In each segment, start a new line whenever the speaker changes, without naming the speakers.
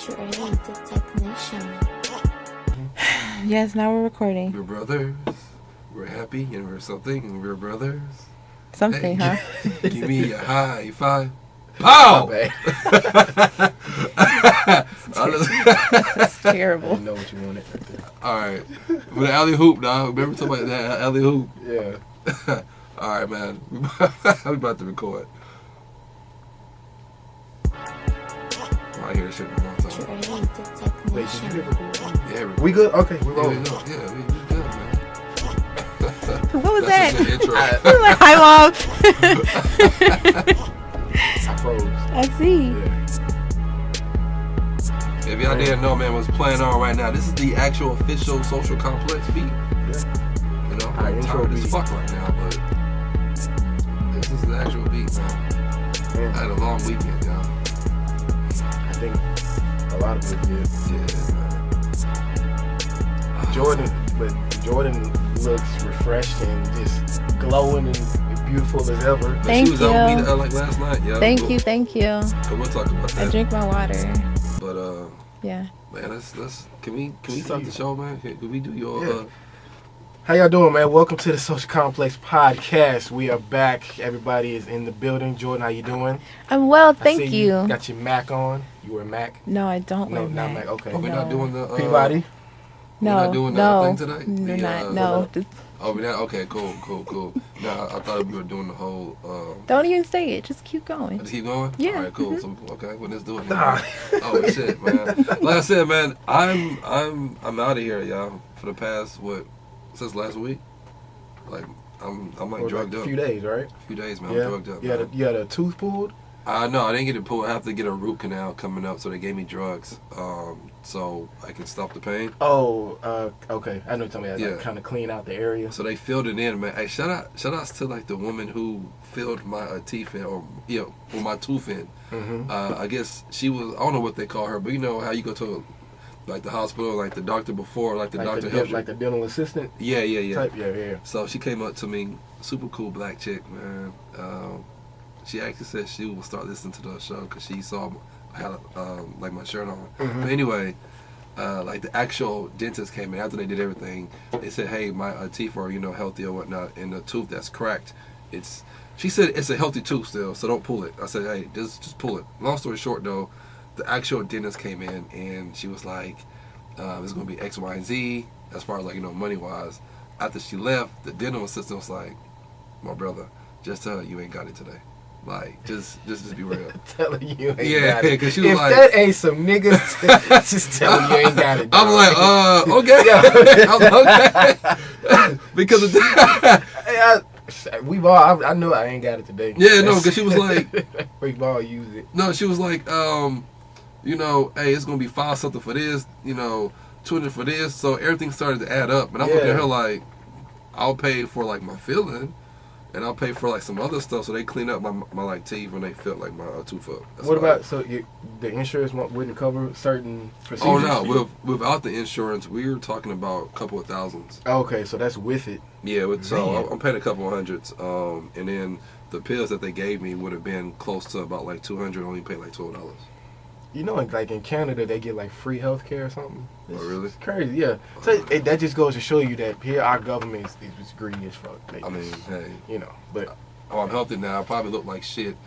Jourdan, the technician.
Yes, now we're recording.
We're brothers. We're happy and we're something and we're brothers.
Something,
Hey,
huh?
Give me a high five. Pow!
That's terrible.
You know what you wanted right there.
Alright. For the alley hoop, dog. Remember talking about that alley hoop?
Yeah.
Alright, man. We about to record. I hear this shit one more time.
Jourdan, the
Wait, did you
technician.
hit record?
Yeah,
We good? Okay, we
Yeah, we
rolling.
know. Yeah, we good, man.
What was
That's
that?
just the intro.
Hi, Mom.
I froze.
I see.
Yeah.
If y'all didn't know, man, what's playing on right now, this is the actual official Social Complex beat.
Yeah.
You know,
Our
I'm
intro
tired as
beat.
fuck right now, but this is the actual beat, man.
Man,
I had a long weekend, y'all.
I think a lot of it did.
Yeah, man.
Jourdan looks refreshed and just glowing and beautiful as ever.
But
Thank
she was out with me
you.
like last night, yeah.
Thank
we'll,
you.
We'll talk about
I
that.
drink my water.
But
Yeah.
man, let's can we start the show, man? Can we do your
Yeah. How y'all doing, man? Welcome to the Social Complex Podcast. We are back. Everybody is in the building. Jourdan, how you doing?
I'm well,
I
thank
see
you.
Got your Mac on. You wear Mac?
No, I don't
No,
wear
not
Mac.
Mac. Okay.
we're not
No.
doing the
Peabody?
No,
we're not doing the
no,
thing today?
We're
The,
not. No, just
Oh, we're not? Okay, cool. No, I thought we were doing the whole
don't even say it. Just keep going.
just keep going?
Yeah.
All right, cool.
Mhm.
So, okay, well, let's do it.
Nah.
Oh shit, man! Like I said, man, I'm out of here, y'all. For the past since last week, like I'm like
For
drugged
a
up.
few days, right?
A few days, man.
Yeah.
I'm drugged up.
You
Man.
had a tooth pulled?
No, I didn't get it pulled. I have to get a root canal coming up, so they gave me drugs, so I can stop the pain.
Oh, okay. I know you're talking about
Yeah.
like, kind of clean out the area.
So they filled it in, man. Hey, shout outs to like the woman who filled my teeth in, or my tooth in.
Mm-hmm.
I guess she was, I don't know what they call her, but you know how you go to like the hospital, like the doctor before, like the doctor helps you.
Like the dental assistant
Yeah.
type? Yeah.
So she came up to me, super cool black chick, man. She actually said she would start listening to the show because she saw I had like my shirt on.
Mhm.
But anyway, like the actual dentist came in after they did everything. They said, "Hey, my teeth are healthy or whatnot, and the tooth that's cracked, she said it's a healthy tooth still, so don't pull it." I said, "Hey, just pull it." Long story short, though, the actual dentist came in and she was like, "It's gonna be X, Y, and Z as far as like money wise." After she left, the dental assistant was like, "My brother, just tell her you ain't got it today. Like, just be real."
Telling you ain't
Yeah,
got it.
because she was
if
like,
that ain't some niggas, just telling you ain't got it.
I'm
dog.
like, okay. I'm okay. Because of that.
Hey, I know I ain't got it today.
Yeah, no, because she was like,
we've all used it.
no, she was like, hey, it's gonna be $5 something for this, $200 for this. So everything started to add up, and I'm looking at her like, I'll pay for like my filling, and I'll pay for like some other stuff. So they clean up my like teeth when they felt like my tooth up. That's
What
all.
about the insurance wouldn't cover certain procedures?
Oh no, without the insurance, we were talking about a couple of thousands.
Okay, so that's with it.
Yeah, so
Man.
I'm paying a couple of hundreds, and then the pills that they gave me would have been close to about like $200. Only paid like $12.
You know, like in Canada, they get like free health care or something.
Oh, really?
It's crazy, yeah. So that just goes to show you that here our government is greedy as fuck. They
I mean,
just,
hey,
but
I'm healthy now. I probably look like shit.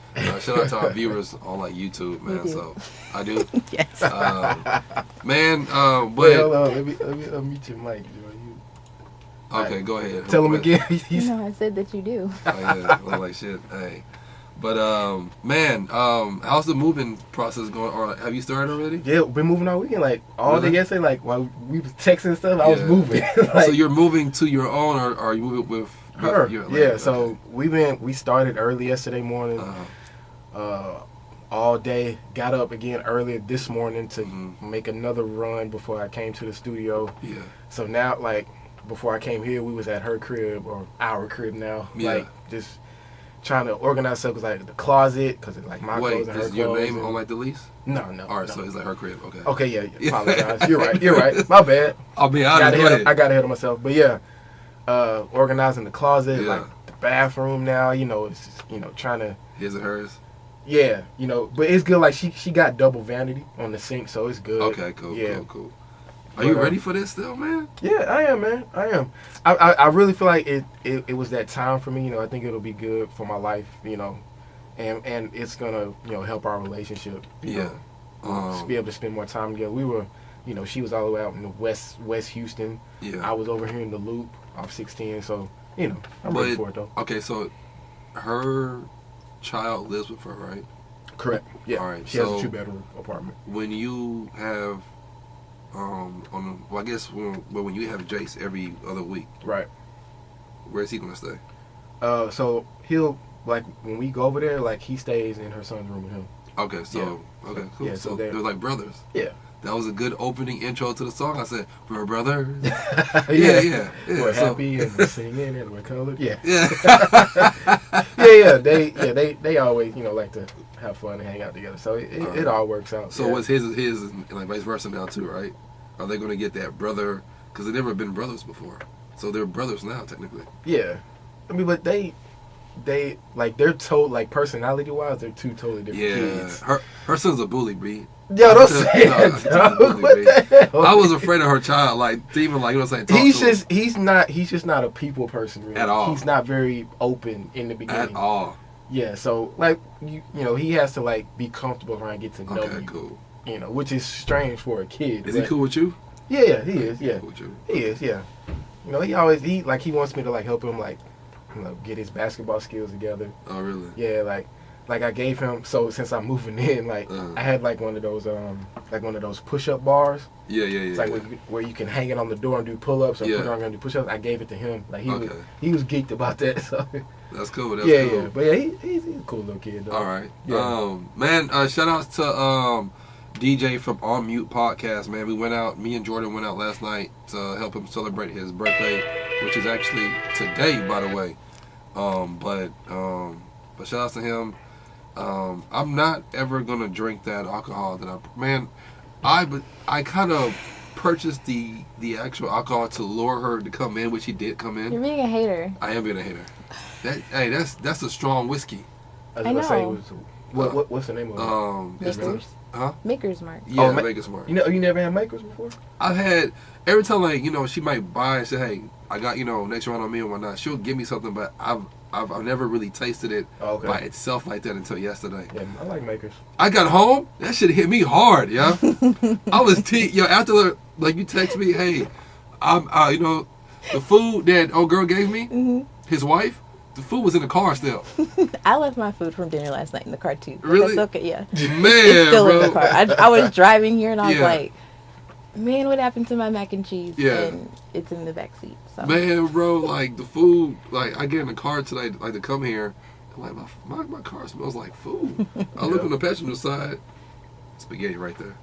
Shout out to our viewers on like YouTube, man.
do.
So I do,
Yes.
man.
wait,
But
hold on, let me unmute your mic, Joy.
okay, go ahead.
Tell him
But-
again.
No, I said that you do.
Oh, yeah, look like shit. Hey, but man, how's the moving process going? Or have you started already?
Yeah, been moving all weekend, like all
Really?
day yesterday. Like while we was texting stuff, I was
Yeah.
moving. Like,
So you're moving to your own, or are you moving with
her.
your
Yeah, so we started early yesterday morning, all day. Got up again earlier this morning to
Mhm.
make another run before I came to the studio.
yeah.
So now, like before I came here, we was at her crib or our crib now.
Yeah.
Like just trying to organize stuff, cause like the closet, cause it's like my
Wait,
clothes and her
is your
clothes.
name
and-
on like the lease?
No.
All right,
no.
so it's like her crib. Okay.
Okay, yeah. Apologize. You're right. My bad.
I'll be
I
honest. Go ahead.
got ahead of myself, but yeah, organizing the closet,
Yeah.
like the bathroom now. It's just, trying to.
His and hers.
Yeah, you know, but it's good. Like she got double vanity on the sink, so it's good.
Okay, cool,
Yeah.
cool. Are you ready for this still, man?
Yeah, I am, man. I am. I really feel like it was that time for me. You know, I think it'll be good for my life. You know, and it's gonna help our relationship. You know, to be able to spend more time together. We were, she was all the way out in the West Houston.
Yeah.
I was over here in the Loop off 16. So I'm ready for it though.
Okay, so her child lives with her, right?
Correct. Yeah.
All right.
She has a 2-bedroom apartment.
When you have, I guess when you have Jace every other week,
right?
Where's he gonna stay?
So he'll when we go over there, he stays in her son's room with him.
Okay, so okay, cool.
Yeah,
so
they're
they're like brothers.
Yeah.
That was a good opening intro to the song. I said, "We're brothers."
yeah. We're
so,
happy and we're singing and we're colored. Yeah.
Yeah.
They always like to have fun and hang out together. So it all works out.
So what's his and like vice versa now too, right? Are they going to get that brother? Because they've never been brothers before, so they're brothers now technically.
Yeah, I mean, but they're personality wise, they're two totally different kids.
Her son's a bully, B.
Yo, don't say that, dog. What the hell?
I was afraid of her child, to even talk
he's just not a people person really.
At all.
He's not very open in the beginning.
At all.
Yeah, so he has to be comfortable around, get to know you.
Cool.
Which is strange for a kid.
Is he cool with you?
Yeah, he is. Yeah,
cool with you?
He is. Yeah. He always he wants me to help him get his basketball skills together.
Oh really?
Yeah, I gave him, so since I'm moving in, I had one of those push-up bars.
Yeah.
It's where you can hang it on the door and do pull-ups or put it on and do push-ups. I gave it to him. He was geeked about that. So
that's cool. That's
cool.
Cool.
But he's a cool little kid though.
All right.
Yeah.
Man, shout outs to DJ from On Mute Podcast, man. Me and Jourdan went out last night to help him celebrate his birthday, which is actually today, by the way. But shout outs to him. I'm not ever gonna drink that alcohol I kind of purchased the actual alcohol to lure her to come in, which she did come in.
You're being a hater.
I am being a hater. That's a strong whiskey.
I know. What's the name of it?
Makers.
Huh?
Maker's Mark.
Yeah, Maker's Mark.
You never had Makers before?
I've had every time she might buy and say, hey, I got next round on me and whatnot. She'll give me something, but I've never really tasted it by itself like that until yesterday.
Yeah, I like Makers.
I got home, that shit hit me hard, yeah. I was after you text me, hey, I'm the food that old girl gave me, his wife. The food was in the car still.
I left my food from dinner last night in the car too.
Really?
That's okay, yeah.
Man,
it's still
bro.
in the car. I was driving here and I was like, man, what happened to my mac and cheese?
Yeah.
And it's in the back seat. So.
Man, bro, the food, I get in the car today, to come here, and my car smells like food. I look on the passenger side, spaghetti right there.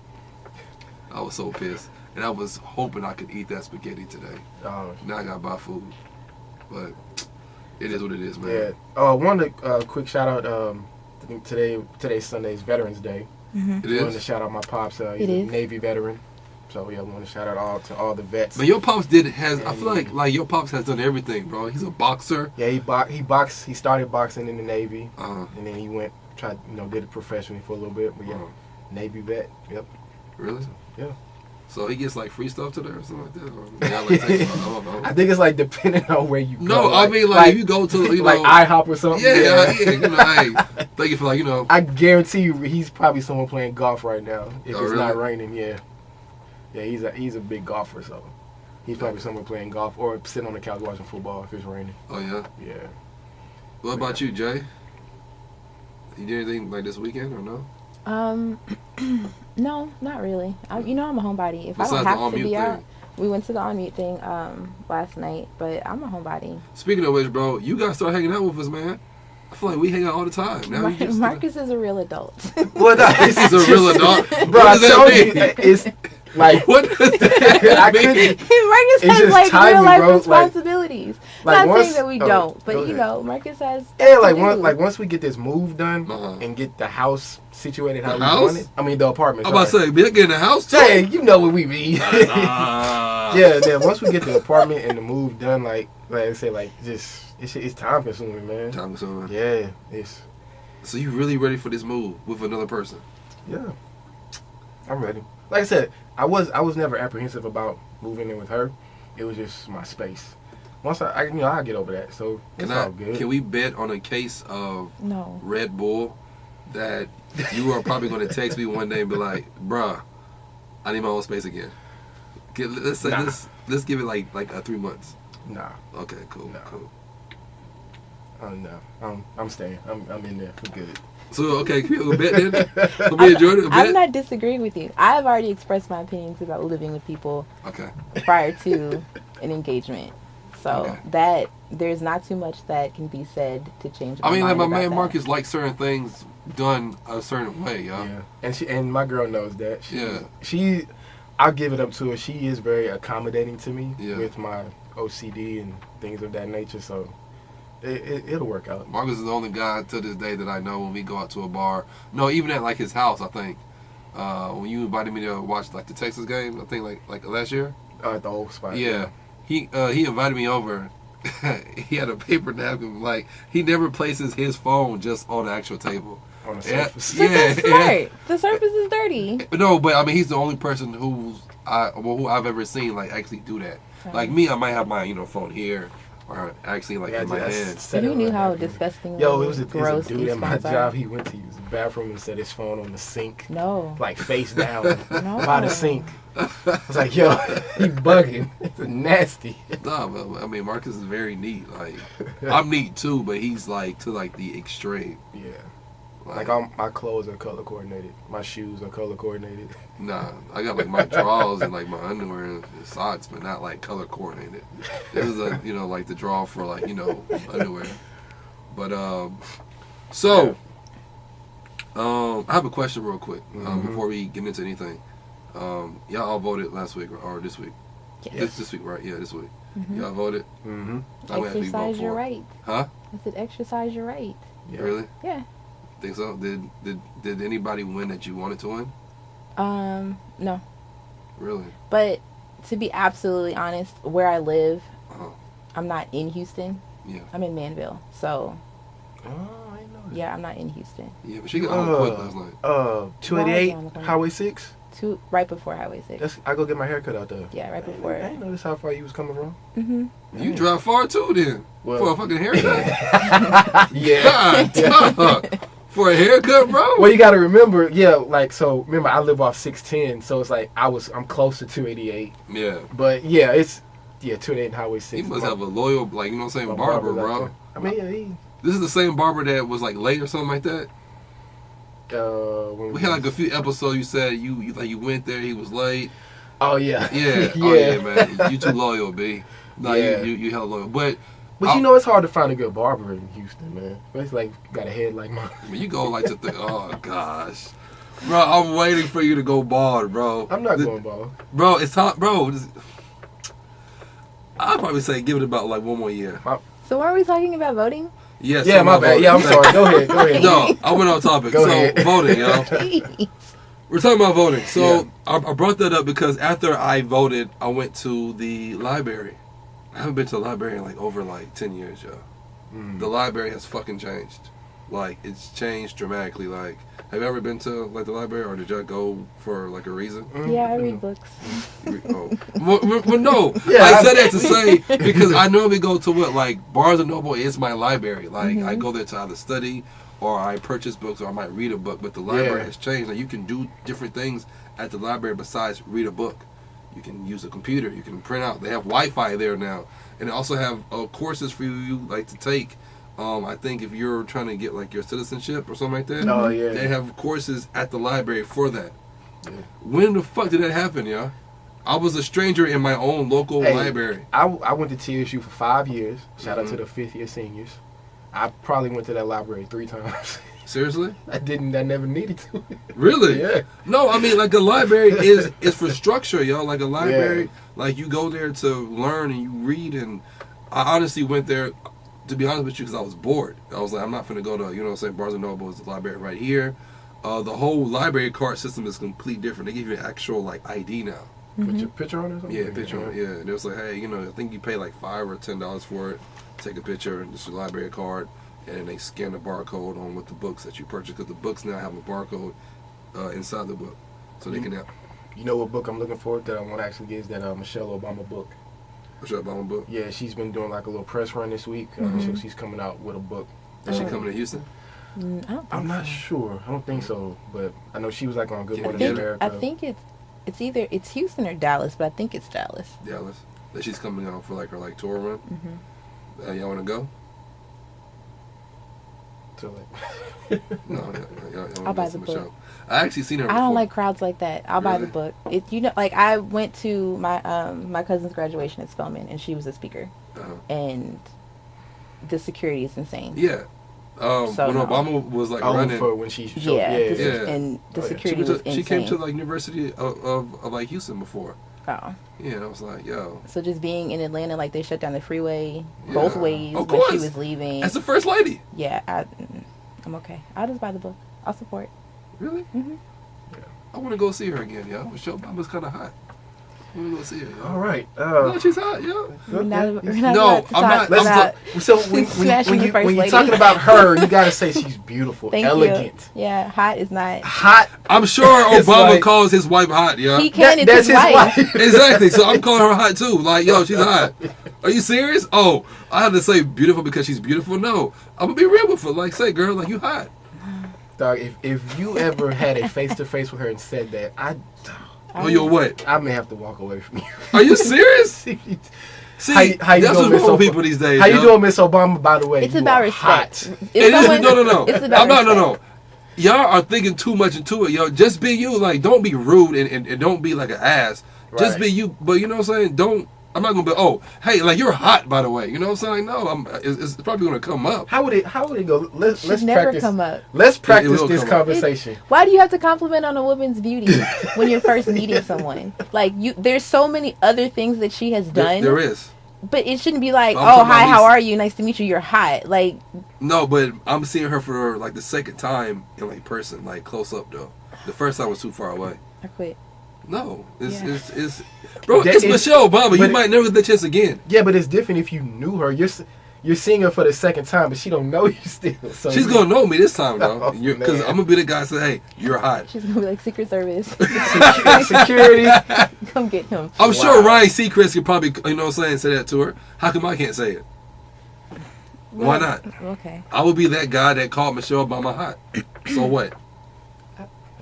I was so pissed. And I was hoping I could eat that spaghetti today. Now I gotta buy food. But it is what it is, man.
Yeah. One quick shout out. I think today's Sunday's Veterans Day.
Mm-hmm.
It is.
Wanted to shout out my pops. He's a Navy veteran. So yeah, I want to shout out to all the vets.
But your pops I feel like your pops has done everything, bro. He's a boxer.
Yeah, he boxed. He started boxing in the Navy,
and
then he did it professionally for a little bit. But yeah, Navy vet. Yep.
Really?
Yeah.
So he gets free stuff today or something like that. Or, I don't know.
I think it's depending on where you go.
No, I mean if you go to
IHOP or something.
Yeah. Hey, thank you for
I guarantee you, he's probably someone playing golf right now if it's
really?
not raining. Yeah. Yeah, he's a big golfer, so he's probably somewhere playing golf or sitting on the couch watching football if it's raining.
Oh yeah.
Yeah.
What about you, Jay? You did anything this weekend or no?
No, not really. I'm a homebody. If
Besides
I don't have to be out,
thing.
we went to the on mute thing last night, but I'm a homebody.
Speaking of which, bro, you gotta start hanging out with us, man. I feel like we hang out all the time. Now
Marcus is a real adult.
Well,
this is a real adult,
bro. I told you, it's
what does that mean?
Marcus has
timing,
real life
bro.
responsibilities. Not saying that we don't, but Marcus has.
Yeah, once we get this move done and get the house situated how we want it. I mean the apartment.
I'm about to say, we get in the house too.
Hey, you know what we mean. Yeah, then once we get the apartment and the move done, like I say, it's time consuming, man.
Time consuming.
Yeah,
So you really ready for this move with another person?
Yeah, I'm ready. Like I said, I was never apprehensive about moving in with her. It was just my space. Once I get over that. So it's all good.
Can we bet on a case of
No.
Red Bull that you are probably going to text me one day and be like, bruh, I need my own space again. Let's say let's give it like 3 months.
Nah.
Okay, cool,
Nah.
cool.
No, I'm staying. I'm in there for good.
So okay, can we have a bet then? Can we enjoy it? A bet?
I'm not disagreeing with you. I've already expressed my opinions about living with people
Okay.
prior to an engagement. So
Okay.
that there's not too much that can be said to change my
I mean, like
mind
my
about
man
that.
Marcus likes certain things done a certain way, yo.
Yeah, and my girl knows that.
Yeah.
I'll give it up to her. She is very accommodating to me
Yeah.
with my OCD and things of that nature. So it'll work out.
Marcus is the only guy to this day that I know when we go out to a bar. No, even at like his house, I think. When you invited me to watch like the Texas game, I think like last year.
At the old spot.
Yeah. He invited me over. He had a paper napkin. Like he never places his phone just on the actual table.
On the surface.
But that's smart. The surface is dirty.
No, but I mean he's the only person who I've ever seen like actually do that.
Right.
Like me, I might have my phone here or actually like in my hand.
So you knew how disgusting.
Yo, it was a
gross
dude
these
at my
phones are.
job. He went to use the bathroom and set his phone on the sink.
No.
Like face down
No.
by the sink. I was like, yo, he bugging. It's nasty.
No, but I mean Marcus is very neat. Like I'm neat too, but he's like to like the extreme.
Yeah. Like my clothes are color coordinated. My shoes are color coordinated.
Nah, I got like my drawers and like my underwear and socks, but not like color coordinated. This is like the draw for like underwear. But I have a question real quick before we get into anything. Y'all all voted last week or this week?
Yes.
This week, right? Yeah, this week.
Mm-hmm.
Y'all voted.
Mm-hmm.
Exercise your right.
Huh?
I said exercise your right.
Yeah.
Really?
Yeah.
Think so? Did anybody win that you wanted to win?
No.
Really?
But to be absolutely honest, where I live,
Uh-huh.
I'm not in Houston.
Yeah.
I'm in Manville. So,
Oh, I didn't know that.
yeah, I'm not in Houston.
Yeah, but she got home quick last night.
288
Around the corner.
Highway 6.
Right before Highway 6.
I go get my haircut out there.
Yeah, right
I
before.
didn't notice how far you was coming from.
Mm-hmm.
You drive far too then.
Well-
For a fucking haircut.
Yeah.
God, dog. For a haircut, bro?
Well, you got to remember, remember I live off 610, so it's like I'm close to 288.
Yeah.
But yeah, it's 288 and Highway 6.
He must have a loyal, like, you know what I'm saying,
my
barber,
barber's out
bro.
there. I mean, yeah,
This is the same barber that was, like, late or something like that?
when
We had, like, a few episodes you said you went there, he was late.
Oh, yeah.
Yeah.
Yeah.
Oh, yeah, man. You too loyal, B. No,
Yeah.
you hella loyal. But
it's hard to find a good barber in Houston, man. It's like, got a head like mine.
I mean, you go, like, to oh, gosh. Bro, I'm waiting for you to go bald, bro.
I'm not going bald.
Bro, it's time, bro. I'd probably say give it about, like, one more year.
So, weren't we talking about voting?
Yes.
Yeah, my bad. Yeah, I'm sorry. Go ahead.
No, I went off topic.
Go
so,
ahead.
voting, yo. We're talking about voting. So,
Yeah.
I brought that up because after I voted, I went to the library. I haven't been to the library in, like, over, like, 10 years, yo. The library has fucking changed. Like, it's changed dramatically. Like, have you ever been to, like, the library, or did y'all go for, like, a reason?
Yeah, I read books.
Oh. Well, no.
Yeah,
I said that to say, because I normally go to Barnes & Noble is my library. Like, I go there to either study, or I purchase books, or I might read a book. But the library has changed. Like, you can do different things at the library besides read a book. You can use a computer. You can print out. They have Wi-Fi there now. And they also have courses for you like to take. I think if you're trying to get like your citizenship or something like that,
Oh, yeah.
they have courses at the library for that.
Yeah.
When the fuck did that happen, y'all? I was a stranger in my own local library.
I went to TSU for 5 years. Shout out to the 5th year seniors. I probably went to that library 3 times.
Seriously?
I never needed to.
Really?
Yeah.
No, I mean, like, a library is for structure, yo. Like, a library, like, you go there to learn and you read. And I honestly went there, to be honest with you, because I was bored. I was like, I'm not going to go to, you know what I'm saying, Barnes & Noble is the library right here. The whole library card system is completely different. They give you an actual, like, ID now.
Put your picture on it or something?
Yeah, picture on it, yeah. And it was like, hey, I think you pay like $5 or $10 for it. Take a picture, and it's your library card. and then they scan the barcode on with the books that you purchased, because the books now have a barcode inside the book, so they can have.
You know what book I'm looking for that I want to actually get is that Michelle Obama book.
Michelle Obama book?
Yeah, she's been doing like a little press run this week, so she's coming out with a book.
Is she coming to Houston?
I don't think
I'm not
so.
sure. I don't think so, but I know she was like on Good
I
Morning
think-
America.
I think it's either Houston or Dallas, but I think it's Dallas.
Dallas. That she's coming out for like her tour run. Y'all want to go?
So, like,
No, y'all
I'll
wanna
buy
go
the
to
book.
Michelle? I actually seen her before.
I don't like crowds like that. I'll buy the
Really?
book. Like I went to my cousin's graduation at Spelman, and she was a speaker, and the security is insane.
Yeah.
So,
when
no.
Obama was like
oh,
running,
for when she showed,
Yeah,
Yeah.
and the
Oh, yeah.
security was insane.
she came to like University of like Houston before.
Oh.
Yeah, and I was like, yo,
So just being in Atlanta, like they shut down the freeway
Yeah.
both ways
Of
when she
course.
was leaving.
that's the first lady.
Yeah, I'm okay. I'll just buy the book. I'll support.
Really?
Mhm.
I want to go see her again, yo. Michelle Obama's kind of hot. I want to go see her, yo.
All right.
No, she's hot, yo.
We're not
No,
allowed to
I'm
talk
not- I'm
about
So when
Smashing the first
you're
lady.
talking about her, you gotta say she's beautiful,
Thank
elegant,
you. Yeah, hot is not.
hot.
I'm sure
It's
Obama
like-
calls his wife hot, yo.
He can.
That's
It's his wife.
Exactly. So I'm calling her hot too. Like, yo, she's hot. Are you serious? Oh, I have to say beautiful because she's beautiful? No. I'm gonna be real with her. Like, say, girl, like you hot.
Dog, if you ever had a face to face with her and said that,
Oh, you're what?
I may have to walk away from you.
Are you serious? See,
How you
that's
doing,
what's
Miss
wrong with
Obama?
people these days.
How you
yo.
doing, Miss Obama? By the way,
It's
you
about
are
respect.
hot.
If
It is.
someone-
No.
It's about
No.
respect.
Y'all are thinking too much into it, yo. Just be you. Like, don't be rude and don't be like an ass. Just
Right.
be you. But you know what I'm saying? I'm not gonna be. Oh, hey, like you're hot, by the way. You know what I'm saying? No, it's probably gonna come up.
How would it go? Let's
Should never
practice.
come up.
Let's practice
will
this
come up.
conversation.
Why do you have to compliment on a woman's beauty when you're first meeting someone? Like there's so many other things that she has done.
There is.
But it shouldn't be like,
I'm
oh,
talking
hi,
about
how
Lisa.
are you? Nice to meet you. You're hot. Like,
No, but I'm seeing her for like the second time in like person, like close up though. The first time was too far away.
I quit.
No, it's
Yeah.
bro.
That
It's
is-
Michelle Obama. You
but
might never get the chance again.
Yeah, but it's different if you knew her. You're seeing her for the second time, but she don't know you still. So
She's gonna know me this time though,
Oh,
because
man.
I'm gonna be the guy that say, "Hey, you're hot."
She's going to be like, Secret Service.
security.
Come get him.
I'm sure
Wow.
Ryan Seacrest could probably, you know what I'm saying, say that to her. How come I can't say it? Why not?
Okay.
I would be that guy that called Michelle Obama hot. So what?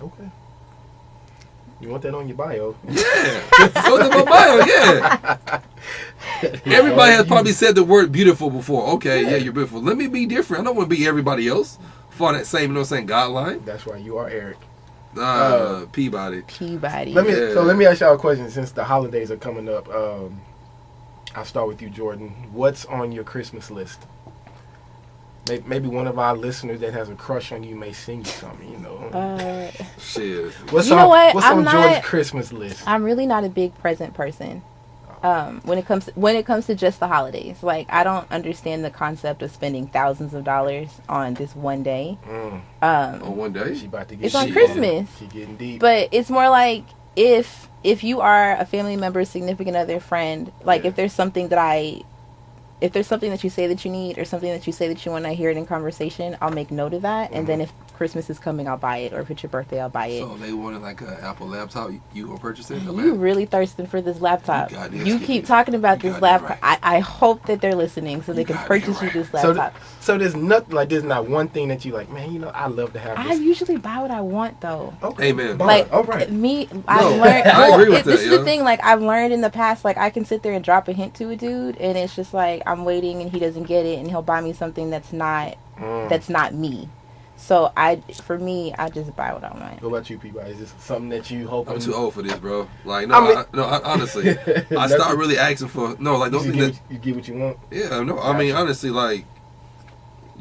Okay. You want that on your bio?
Yeah. So that's my bio, yeah. Everybody has probably said the word beautiful before. Okay, yeah, you're beautiful. Let me be different. I don't want to be everybody else. For that same, you know what I'm saying, guideline.
That's why you are Eric.
Peabody.
Peabody.
Yeah.
So let me ask y'all a question. Since the holidays are coming up, I'll start with you, Jourdan. What's on your Christmas list? Maybe one of our listeners that has a crush on you may sing you something. You know.
Shit.
What's
You
on
know what?
What's
I'm
on
not-
Jourdan's Christmas list?
I'm really not a big present person. When it comes to just the holidays, like I don't understand the concept of spending thousands of dollars on this one day.
On one day?
She about to get.
It's on
Shit.
Christmas,
She getting deep.
but it's more like if you are a family member, significant other, friend, like
Yeah.
if there's something that you say that you need or something that you say that you want to hear it in conversation, I'll make note of that, and then if Christmas is coming, I'll buy it, or if it's your birthday, I'll buy it.
So they wanted like an Apple laptop. You gonna purchase it?
You really thirsting for this laptop.
You goddamn
You
skippy.
keep talking about
You
this
goddamn
laptop. I hope that they're listening so they can
goddamn
purchase you
right.
this
So,
laptop.
so there's nothing like there's not one thing that you like. Man, you know I love to have
I
this.
usually buy what I want though.
Okay.
Amen.
Like
all right.
I've learned.
I agree with
This
that,
is
yeah.
the thing. Like I've learned in the past, like I can sit there and drop a hint to a dude, and it's just like I'm waiting, and he doesn't get it, and he'll buy me something that's not me. So I just buy what I want.
What about you, Peabody? Is this something that you hope?
I'm too old for this, bro. Like,
I mean-
honestly, I start really asking for like those things that.
You get what you want.
Yeah, no. I mean,
Gotcha.
honestly, like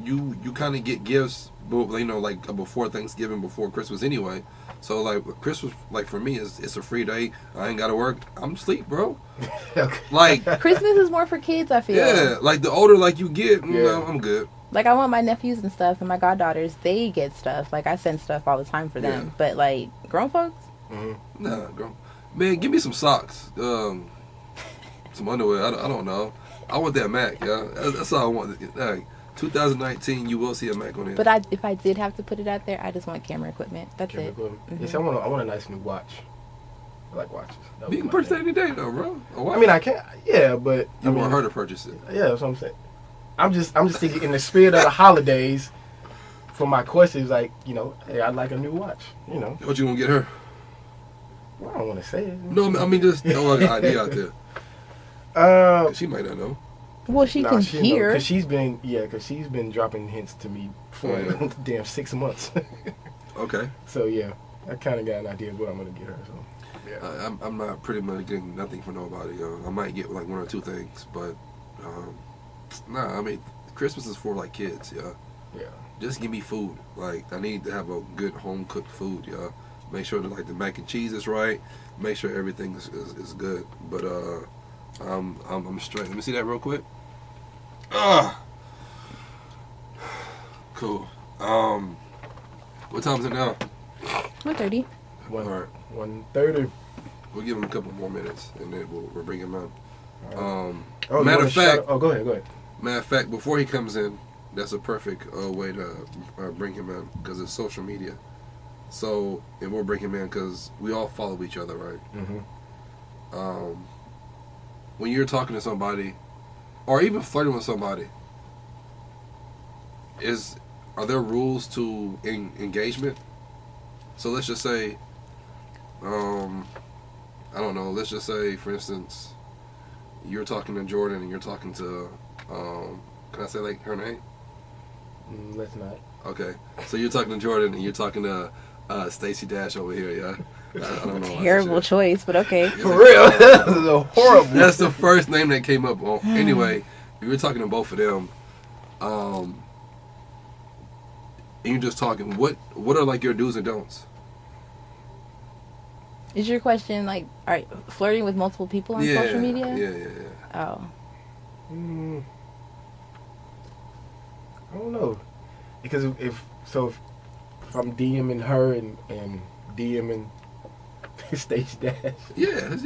you kind of get gifts, you know, like before Thanksgiving, before Christmas, anyway. So like Christmas, like for me, it's a free day. I ain't gotta work. I'm asleep, bro.
Okay.
Like,
Christmas is more for kids. I feel.
yeah, like the older like you get,
Yeah.
no, I'm good.
Like I want my nephews and stuff, and my goddaughters. They get stuff. Like I send stuff all the time for them.
Yeah.
But like grown folks,
Nah, girl. Man, give me some socks, some underwear. I don't know. I want that Mac, yeah. That's all I want. Like, 2019, you will see a Mac on it.
But if I did have to put it out there, I just want camera equipment. That's it.
Mm-hmm. Yes, I want a nice new watch. I like watches.
You can purchase it any day, though, bro.
I mean, I can't. Yeah, but
you want her to purchase it.
Yeah, that's what I'm saying. I'm just thinking in the spirit of the holidays. For my questions, like, you know, hey, I'd like a new watch. You know.
What you gonna get her?
Well, I don't want to say it.
No, I mean just throw an idea out there. She might not know.
Well, she can hear.
Because she's been dropping hints to me for damn 6 months.
Okay.
So yeah, I kind of got an idea of what I'm gonna get her. So yeah.
I'm not pretty much getting nothing for nobody. I might get like 1 or 2 things, but nah. I mean, Christmas is for like kids. Yeah.
Yeah.
Just give me food. Like, I need to have a good home cooked food, yeah. Make sure that like the mac and cheese is right. Make sure everything is good. But I'm straight. Let me see that real quick. Cool. What time is it now?
1:30.
All right.
1:30.
We'll give him a couple more minutes, and then we'll bring him out.
Right.
Matter of fact.
Go ahead.
Matter of fact, before he comes in, that's a perfect way to bring him in because it's social media. So, and we'll bring him in because we all follow each other, right?
Mm-hmm.
When you're talking to somebody, or even flirting with somebody, are there rules to engagement? So let's just say, I don't know. Let's just say, for instance, you're talking to Jourdan and you're talking to, can I say like her name?
Let's not.
Okay, so you're talking to Jourdan and you're talking to Stacey Dash over here, yeah? I don't know.
Terrible choice, but okay.
For real, this is a horrible.
That's the first name that came up. Well, anyway, we were talking to both of them, and you're just talking. What are like your do's and don'ts?
Is your question like, all right, flirting with multiple people on social media?
Yeah.
Oh.
I don't know, because if I'm DMing her and DMing Stacey Dash.
Yeah.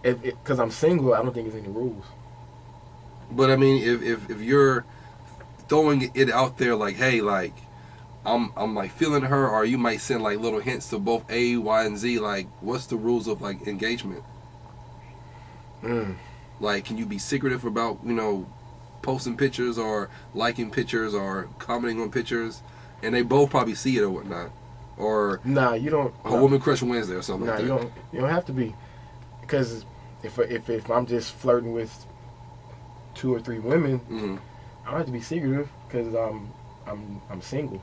Because I'm single, I don't think there's any rules.
But I mean, if you're throwing it out there like, hey, like I'm like feeling her, or you might send like little hints to both A, Y, and Z. Like, what's the rules of like engagement? Like, can you be secretive about posting pictures or liking pictures or commenting on pictures, and they both probably see it or whatnot? Or
nah, you don't.
A woman crush Wednesday or something.
Nah,
like that.
You don't have to be, because if I'm just flirting with 2 or 3 women, I don't have to be secretive because I'm single.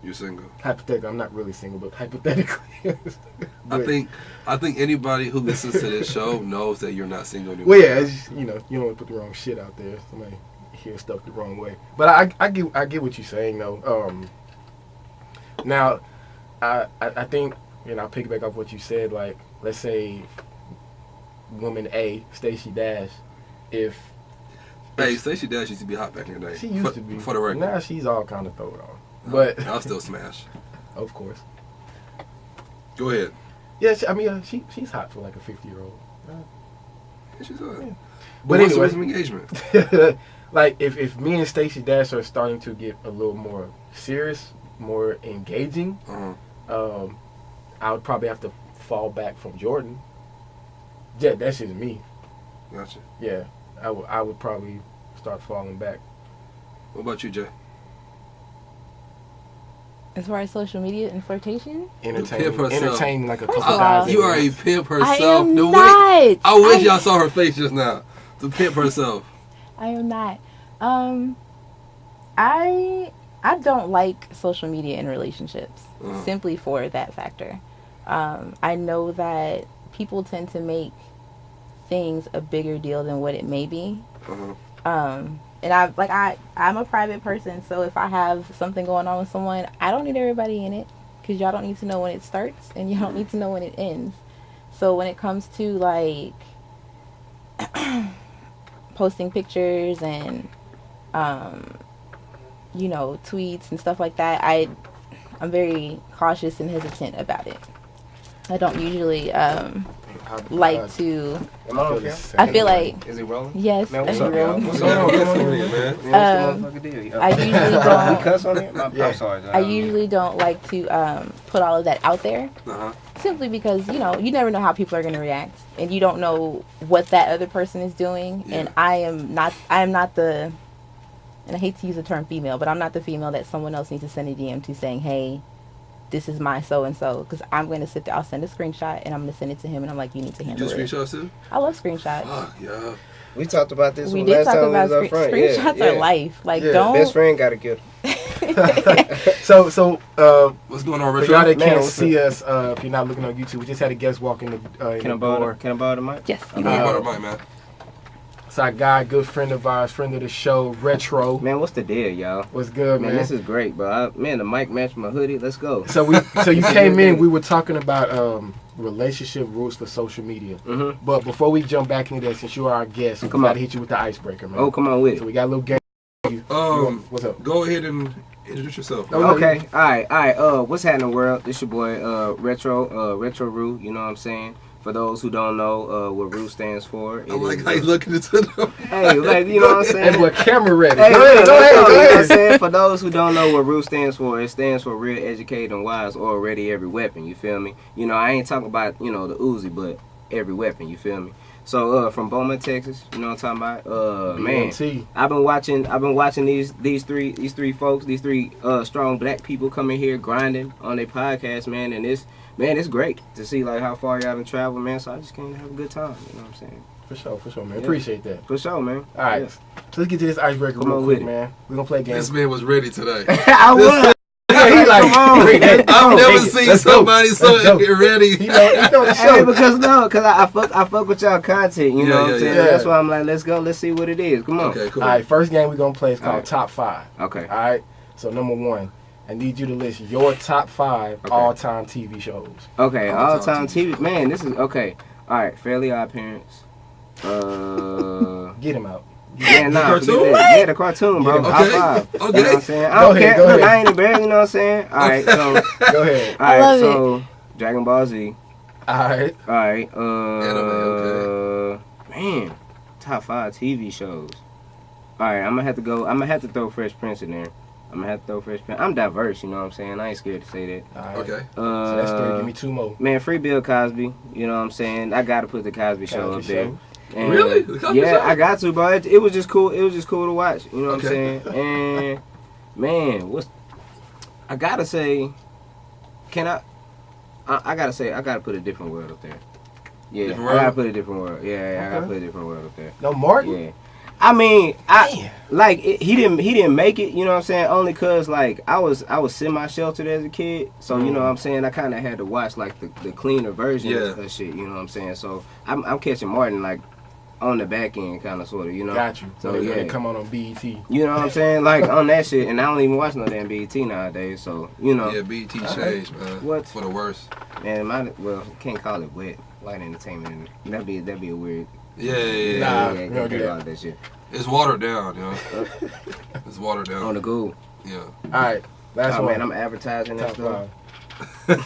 You're single.
Hypothetically, I'm not really single, but hypothetically.
But I think anybody who listens to this show knows that you're not single anymore.
Well, yeah, it's just, you don't want to put the wrong shit out there. Somebody hear stuff the wrong way. But I get what you're saying though. Now, I think, I'll pick back off what you said. Like, let's say woman A, Stacey Dash,
Hey, Stacey Dash used to be hot back in the day.
She used to be.
For the record.
Now she's all kind of thrown on. But
I'll still smash.
Of course.
Go ahead.
Yeah, she's hot for like a 50-year-old.
Yeah, she's hot.
Yeah.
But what's the rules of engagement?
Like, if me and Stacey Dash are starting to get a little more serious, more engaging, I would probably have to fall back from Jourdan. Yeah, that's just me.
Gotcha.
Yeah, I would probably start falling back.
What about you, Jay?
As far as social media and flirtation?
Entertain like a couple guys.
You are a pimp herself.
I am not.
I wish y'all saw her face just now. To pimp herself.
I am not. I don't like social media in relationships simply for that factor. I know that people tend to make things a bigger deal than what it may be. And I'm a private person, so if I have something going on with someone, I don't need everybody in it, because y'all don't need to know when it starts and you don't need to know when it ends. So when it comes to like posting pictures and tweets and stuff like that, I'm very cautious and hesitant about it. I don't usually like to.
I
feel like.
Is it rolling?
Yes.
Man, what's up, y'all? What's
Yeah,
up?
what's on here, man?
Man, what's the motherfucking deal?
I usually
We
don't.
cuss on it? I'm sorry.
I usually don't like to put all of that out there.
Uh-huh.
Simply because, you know, you never know how people are going to react, and you don't know what that other person is doing.
Yeah.
And I am not the, and I hate to use the term female, but I'm not the female that someone else needs to send a DM to saying, hey, this is my so-and-so. Because I'm going to sit there, I'll send a screenshot, and I'm going to send it to him, and I'm like, you need to
You
handle
do
it.
screenshots too?
I love screenshots.
Fuck, yeah.
We talked about this
We
one
did
last
talk
time
about
we was up front.
screenshots
Yeah.
are life. Like,
Yeah.
don't.
Best friend got to get
So
What's going on,
for
Retro?
y'all that
Man,
can't
what's
see us, if you're not looking on YouTube, we just had a guest walk in the
Can I borrow the mic?
Yes.
You know about the mic, man.
It's our guy, good friend of ours, friend of the show, Retro.
Man, what's the deal, y'all?
What's good,
Man,
man?
this is great, bro. Man, the mic matched my hoodie. Let's go.
So you came in. We were talking about relationship rules for social media.
Mm-hmm.
But before we jump back into that, since you are our guest, we
Come
got
on.
to hit you with the icebreaker, man.
Oh, come on with
So
it.
we got a little game. What's up?
Go ahead and introduce yourself.
Oh,
Okay, all right. What's happening, world? This your boy, Retro Roo. You know what I'm saying? For those who don't know what Roo stands for,
I like how you looking into them.
Hey, like, you know what I'm saying?
Hey, boy, camera ready.
Hey,
Go ahead,
you know what I'm
go
saying?
ahead.
For those who don't know what ROO stands for, it stands for Real, Educated, and Wise, or Ready Every Weapon, you feel me? You know, I ain't talking about, you know, the Uzi, but every weapon, you feel me? So, from Beaumont, Texas, you know what I'm talking about? Man,
BMT.
I've been watching these three folks, these three strong black people coming here grinding on their podcast, man, and it's great to see like how far y'all done traveled, man. So I just came to have a good time, you know what I'm saying?
For sure, man.
Yeah.
Appreciate that.
For sure, man.
All right,
Yeah.
so let's get to this icebreaker
Come
real
on
quick,
with it.
man. We're gonna play a game.
This man was ready today.
I was.
He like,
Come on.
wait,
I've never
Hey,
seen
let's go.
somebody so
Let's go.
ready.
He know the
Hey,
show.
because I fuck with y'all content, you know what I'm saying?
yeah.
That's why I'm like, let's go, let's see what it is. Come on.
Okay, cool.
All right, first game we're gonna play is called
All right.
Top 5.
Okay.
All right, so number 1, I need you to list your top 5
Okay.
all-time TV shows.
Okay,
All
all
time
time TV. Man, this is okay. All right, Fairly Odd Parents.
Get him out.
Yeah, nah,
cartoon?
forget that. Yeah, the cartoon, bro.
Okay.
High five.
Okay.
You know what I'm saying? I
Go
don't
ahead,
care.
go
Look,
ahead.
I ain't embarrassed, you know what I'm saying? All right, so
Go ahead.
all right,
love
so Dragon Ball Z.
All right.
All right,
Anime,
man, top 5 TV shows. All right, I'm gonna have to throw Fresh Prince in there. I'm diverse, you know what I'm saying? I ain't scared to say that.
All right.
Okay.
So that's 3. Give me 2 more.
Man, free Bill Cosby, you know what I'm saying? I gotta put the Cosby Show up
Cosby
there.
Show.
And,
Really? The Cosby
yeah,
Show?
I got to, bro. It was just cool. It was just cool to watch. You know what
Okay.
I'm saying? And man, I gotta say? I gotta put a different world up there. Yeah,
Different
I gotta
world?
put a different world. Yeah, I gotta
Okay.
put a different world up there.
No, Martin?
Yeah. I mean,
Man.
he didn't make it, you know what I'm saying? Only cause like I was semi-sheltered as a kid, so you know what I'm saying, I kind of had to watch like the cleaner version
Yeah.
of shit, you know what I'm saying? So I'm catching Martin like on the back end, kind of sort of, you know.
Got you.
So
So
yeah,
come on BET.
you know what I'm saying, like on that shit, and I don't even watch no damn BET nowadays, so you know,
Yeah, BT changed, man.
What?
For the worst.
man, can't call it wet light entertainment. That'd be a weird.
Yeah.
Nah, we don't
can't
do
call
that.
it that shit.
It's watered down, yo. It's watered
On
down.
the Google.
Yeah.
All right, last
Oh
one.
man, I'm advertising that
top
stuff.
5.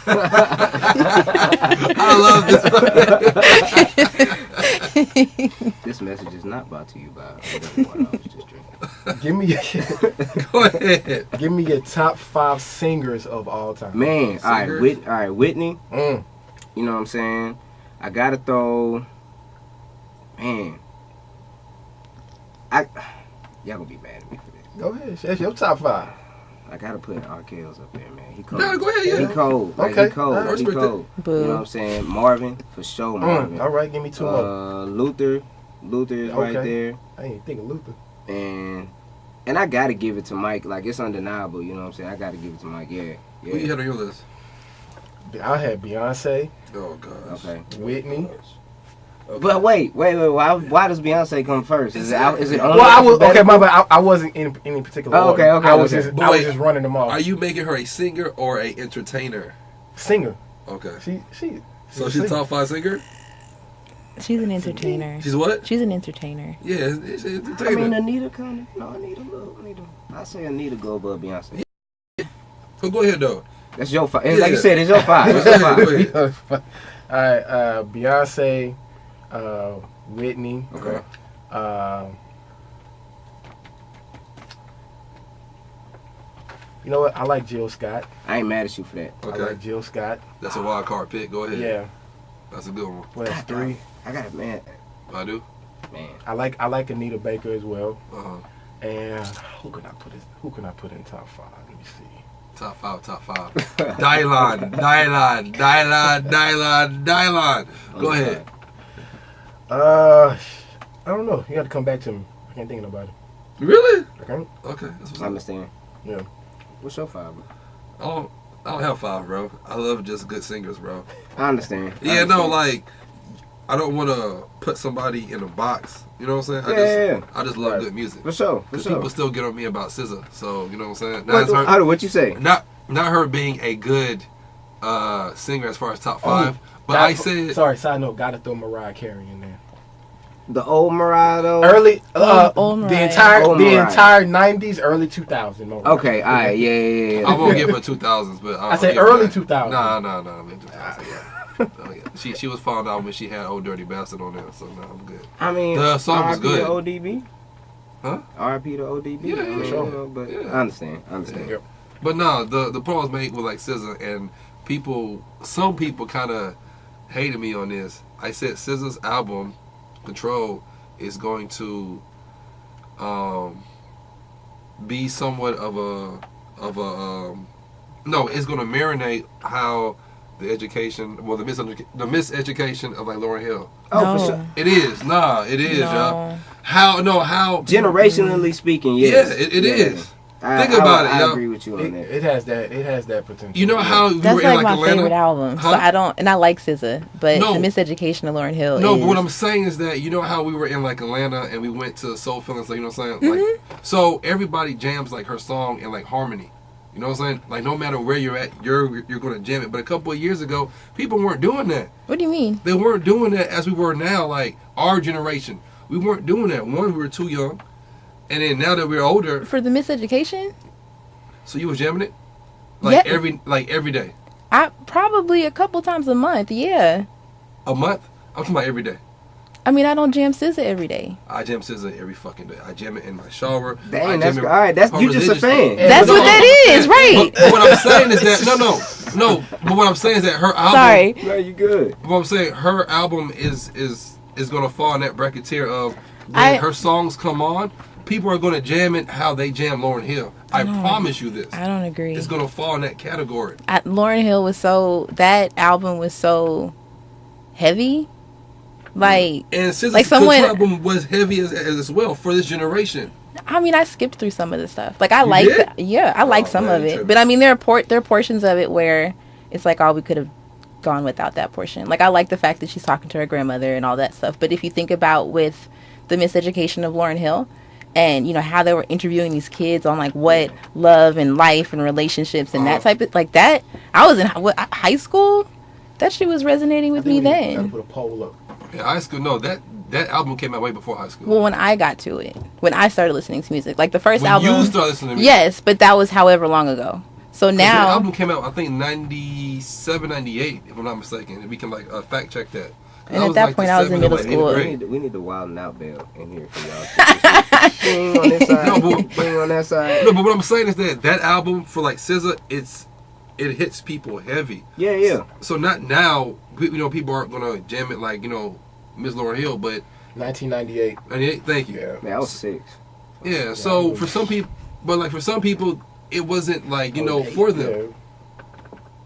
I love this.
This message is not brought to you by whatever one I was just drinking.
Give me,
Go ahead.
give me your top 5 singers of all time.
Man, all right,
Singers?
Whitney.
Mm.
You know what I'm saying? I gotta throw. Man, y'all gonna be mad at me for this.
Go ahead. That's your top 5.
I gotta put R.Kel's up there, man. He cold.
Nah, go ahead, yeah.
He cold. Like,
Okay.
he cold.
I
He
respect
cold.
that.
You know what I'm saying? Marvin, for sure, Marvin.
All right, give me 2 more.
Luther is right
Okay.
there.
I didn't think of Luther.
And I gotta give it to Mike. Like, it's undeniable, you know what I'm saying? I gotta give it to Mike, yeah.
Who you had on your list?
I had Beyonce,
Oh, gosh.
Okay.
Whitney.
Okay.
But wait. Why does Beyonce come first? Is it only
Well, I was okay.
alphabetical?
My bad. I wasn't in any particular
Oh,
order.
okay,
I was
okay.
just
But
I was
wait,
just running them off.
Are you making her a singer or a entertainer?
Singer?
Okay.
She.
So she's a top 5 singer?
She's an entertainer.
She's what?
She's an entertainer.
Yeah, it's an
I
entertainer.
mean, Anita kind of. No, Anita. I say Anita go above Beyonce.
So go ahead, though.
That's your 5.
Yeah.
Like you said, it's your 5. It's your 5.
Go ahead.
All right, Beyonce, Whitney.
Okay.
You know what? I like Jill Scott.
I ain't mad at you for that.
Okay.
I like Jill Scott.
That's a wild card pick. Go ahead.
Yeah.
That's a good one.
Well, that's 3.
I got it, man.
I do.
Man.
I like Anita Baker as well.
Uh-huh.
And who can I put in top 5? Let me see.
Top 5. Dylan. Go ahead.
I don't know. You got to come back to me. I can't think of nobody.
Really?
Okay.
Okay. That's what's
I
up.
understand.
Yeah.
What's your 5, bro?
I don't have 5, bro. I love just good singers, bro.
I understand.
Yeah, no, like, I don't want to put somebody in a box. You know what I'm saying? I just love
Right.
good music.
For sure. For
Because
sure.
people still get on me about SZA. So, you know what I'm saying?
What you say?
Not her being a good singer as far as top 5. But I said...
Sorry, side note. Got to throw Mariah Carey in there.
The old Mariah, though?
Early,
old
the
Mariah.
entire 90s, early 2000s. Mariah.
Okay, all right, yeah.
I won't give her 2000s, but
I said early 2000s.
Nah, I mean 2000s. Yeah. She was found out when she had Old Dirty Bastard on there, so no, I'm good.
I mean,
The song was good.
RIP to ODB?
Huh?
RIP to ODB?
Yeah,
I mean,
sure.
you know, but
Yeah.
I understand.
Yep.
But no, the point was made with like SZA, and some people kind of hated me on this. I said SZA's album, Control, is going to be somewhat of a no, it's going to marinate how the miseducation of like Lauryn Hill.
Oh, for sure.
It is, y'all. How
Generationally speaking, yes.
Yeah, it is.
I
about it,
I
yo.
agree with you on that.
It has that potential.
You know how we
That's
were in
like my
Atlanta?
favorite album.
Huh?
So I like SZA, but
No.
the Miseducation of Lauryn Hill
No,
is...
but what I'm saying is that you know how we were in like Atlanta and we went to Soul Feelings, like, you know what I'm saying? Like, so everybody jams like her song in like harmony. You know what I'm saying? Like no matter where you're at, you're gonna jam it. But a couple of years ago, people weren't doing that.
What do you mean?
They weren't doing that as we were now. Like our generation, we weren't doing that. One, we were too young, and then now that we're older,
For the Miseducation?
so you was jamming it like
Yeah.
every day,
I probably a couple times a month, yeah.
a month. I'm talking about every day.
I mean, I don't jam SZA every day.
I jam SZA every fucking day. I jam it in my shower. I
Dang,
jam
that's
it
all right. That's you just a fan.
That's what that is, right?
But what I'm saying is that no. But what I'm saying is that her album.
Sorry.
No, you good.
What I'm saying, her album is gonna fall in that bracket tier of when her songs come on, people are gonna jam it how they jam Lauryn Hill. I promise you this.
I don't agree.
It's gonna fall in that category.
Lauryn Hill that album was so heavy. Like,
And SZA's
like someone,
album was heavy as well for this generation.
I mean, I skipped through some of the stuff. Like, I like, I like some
man,
of
you
it.
tripping.
But I mean, there are portions of it where it's like, oh, we could have gone without that portion. Like, I like the fact that she's talking to her grandmother and all that stuff. But if you think about with the Miseducation of Lauryn Hill, and you know how they were interviewing these kids on like what love and life and relationships and that type of like that, I was in high school. That shit was resonating with me
Gotta
then.
put a poll up.
Yeah, high school. No, that album came out way before high school.
Well, when I got to it, when I started listening to music, like the first
when
album.
you started listening to music.
Yes, but that was however long ago. So
That
now,
album came out, I think, 97, 98, if I'm not mistaken. And we can like fact check that.
And at that point, I was in middle school.
We need the Wild and Out bell in here for y'all. She ain't on this side.
No, but-
She ain't on that side.
No, but what I'm saying is that album for like SZA, it hits people heavy.
Yeah.
So not now, you know, people aren't gonna jam it like, you know, Miss Lauryn Hill, but
1998.
98. Thank you.
Yeah.
Man, I was 6.
Yeah. So for some people, for some people, it wasn't like, you know, for them.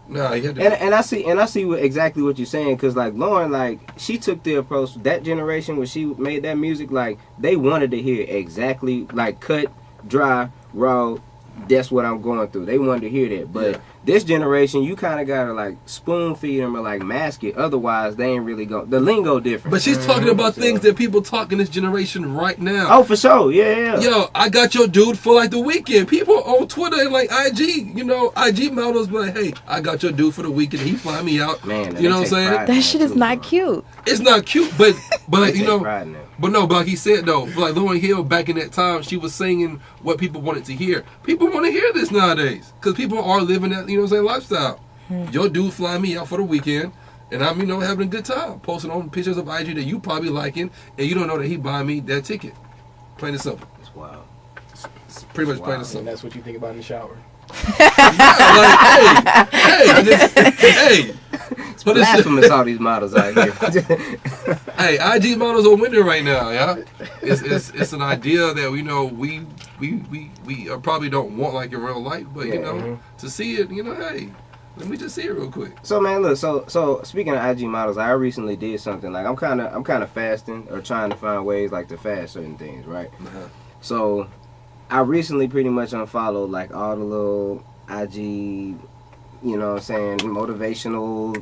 Nah, you had to.
And I see exactly what you're saying, because like Lauren, like she took the approach that generation when she made that music, like they wanted to hear exactly like cut, dry, raw. That's what I'm going through. They wanted to hear that, but this generation, you kind of gotta like spoon feed them or like mask it. Otherwise, they ain't really going. The lingo different.
But she's talking about things that people talk in this generation right now.
Oh, for sure, yeah.
Yo, I got your dude for like the weekend. People on Twitter and like IG, you know, IG models be like, hey, I got your dude for the weekend. He fly me out.
Man,
you know what I'm saying?
that shit is not cute.
It's not cute, but But like,
They
you
take
know,
pride in that.
but no, but like he said though, for like Lauryn Hill back in that time, she was singing what people wanted to hear. People want to hear this nowadays because people are living that, you know what I'm saying, lifestyle. Your dude flying me out for the weekend, and I'm, you know, having a good time, posting on pictures of IG that you probably liking, and you don't know that he buying me that ticket. Plain and simple.
It's wild.
It's pretty much plain and
And
simple.
that's what you think about in the shower.
Hey.
It's blasphemous, all these models out here.
Hey, IG models are winning right now, yeah. It's an idea that we probably don't want like in real life, but you know, to see it, you know, hey, let me just see it real quick.
So man, look, so speaking of IG models, I recently did something like I'm kind of fasting or trying to find ways like to fast certain things, right? So I recently pretty much unfollowed like all the little IG, you know what I'm saying, motivational,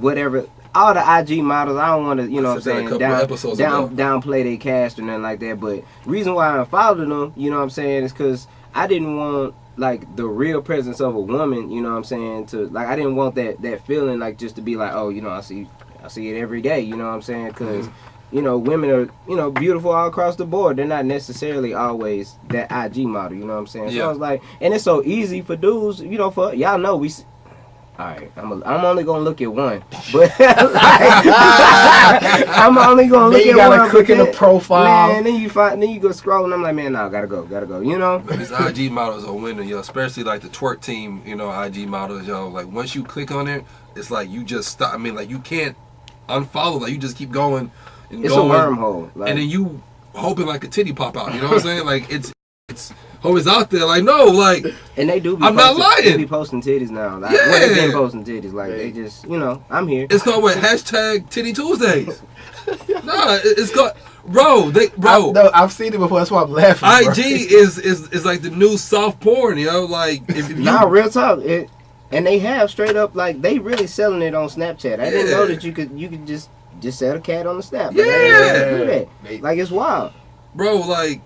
whatever, all the IG models. I don't want to, you know what I'm saying, downplay their cast or nothing like that. But reason why I unfollowed them, you know what I'm saying, is because I didn't want like the real presence of a woman, you know what I'm saying, to like I didn't want that feeling like just to be like, oh, you know, I see it every day, you know what I'm saying, because you know, women are, you know, beautiful all across the board. They're not necessarily always that IG model, you know what I'm saying? So I was like, and it's so easy for dudes, you know, for y'all know we. All right, I'm only gonna look at one, but I'm only gonna look at one. You gotta click in the profile, man. Then you go scroll, and I'm like, man, no, gotta go. You know,
these IG models are winning, yo. Especially like the twerk team, you know, IG models, yo. Like once you click on it, it's like you just stop. I mean, like you can't unfollow. Like you just keep going.
It's a wormhole, like,
and then you hoping like a titty pop out. You know what I'm saying? Like it's always out there. Like no, like
and they do.
I'm not lying.
They be posting titties now. Like, well, they been posting titties. Like they just, you know, I'm here.
It's called what? Hashtag Titty Tuesdays. Nah, it's called.
I've seen it before. That's why I'm laughing.
IG is like the new soft porn, yo. Like if you,
real talk. And they have straight up like they really selling it on Snapchat. I didn't know that you could just sell a cat on the Snap.
Yeah,
like it's wild,
bro. Like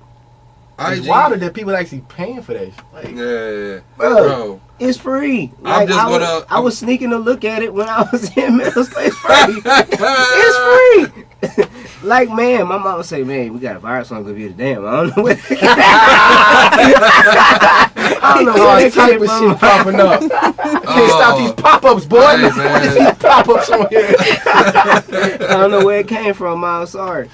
it's wild that people actually paying for that. Like,
yeah,
bro. It's free. Like, I was sneaking to look at it when I was in middle school. It's free. It's free. Like, man, my mama say, man, we got a virus on computer. Damn, I don't know what. I don't know why that type of shit popping up. Can't stop these pop-ups, boy.
Hey, man.
Pop-ups on here. I don't know where it came from, I'm sorry.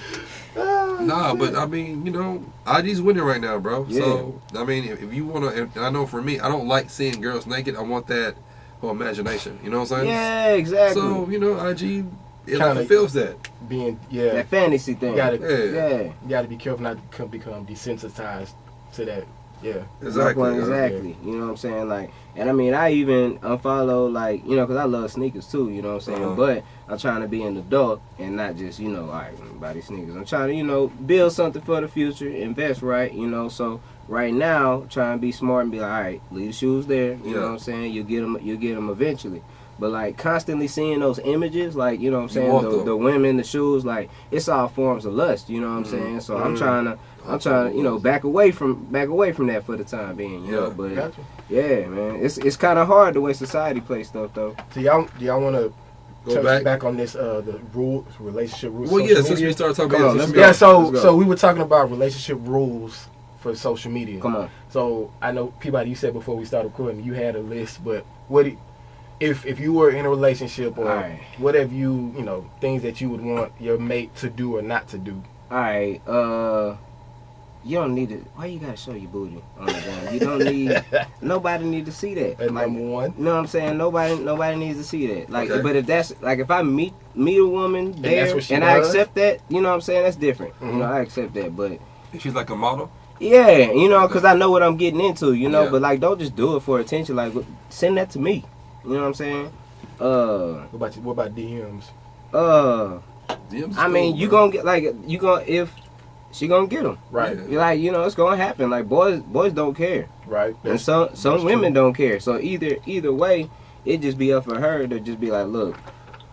Nah, but I mean, you know, IG's winning right now, bro. Yeah. So I mean, if you wanna, and I know for me, I don't like seeing girls naked. I want that whole imagination. You know what I'm saying?
Yeah, exactly.
So you know, IG it fulfills that.
That fantasy thing.
You gotta be careful not to become desensitized to that. Yeah,
exactly. You know what I'm saying? Like, and I mean, I even unfollow, like, you know, because I love sneakers too, you know what I'm saying? But I'm trying to be an adult and not just, you know, all right, buy these sneakers. I'm trying to, you know, build something for the future, invest right, you know. So right now, trying to be smart and be like, all right, leave the shoes there, you know what I'm saying? You'll get them eventually. But like constantly seeing those images, like, you know what I'm saying, the women, the shoes, like it's all forms of lust, you know what I'm saying? So I'm trying to, you know, back away from that for the time being, you know. But yeah, man, it's kind of hard the way society plays stuff though.
So y'all want to go back on this the relationship rules?
Well, yeah, since we started talking about
so we were talking about relationship rules for social media.
Come on.
So I know Peabody, you said before we started recording, you had a list, but if you were in a relationship or whatever you know, things that you would want your mate to do or not to do.
All right, you don't need it. Why you gotta show your booty on the gun? You don't need. Nobody need to see that.
That's
like,
number one.
You know what I'm saying? Nobody needs to see that. Like, but if that's like if I meet a woman there and I accept that, you know what I'm saying? That's different. You know, I accept that. But
she's like a model.
Yeah, you know, because I know what I'm getting into. You know, but like, don't just do it for attention. Like, send that to me. You know what I'm saying? What
about DMs?
DMs
I mean, you gonna get if she gonna get them,
right?
You're like, you know, it's gonna happen. Like boys don't care,
right?
And some women don't care. So either way, it just be up for her to just be like, look,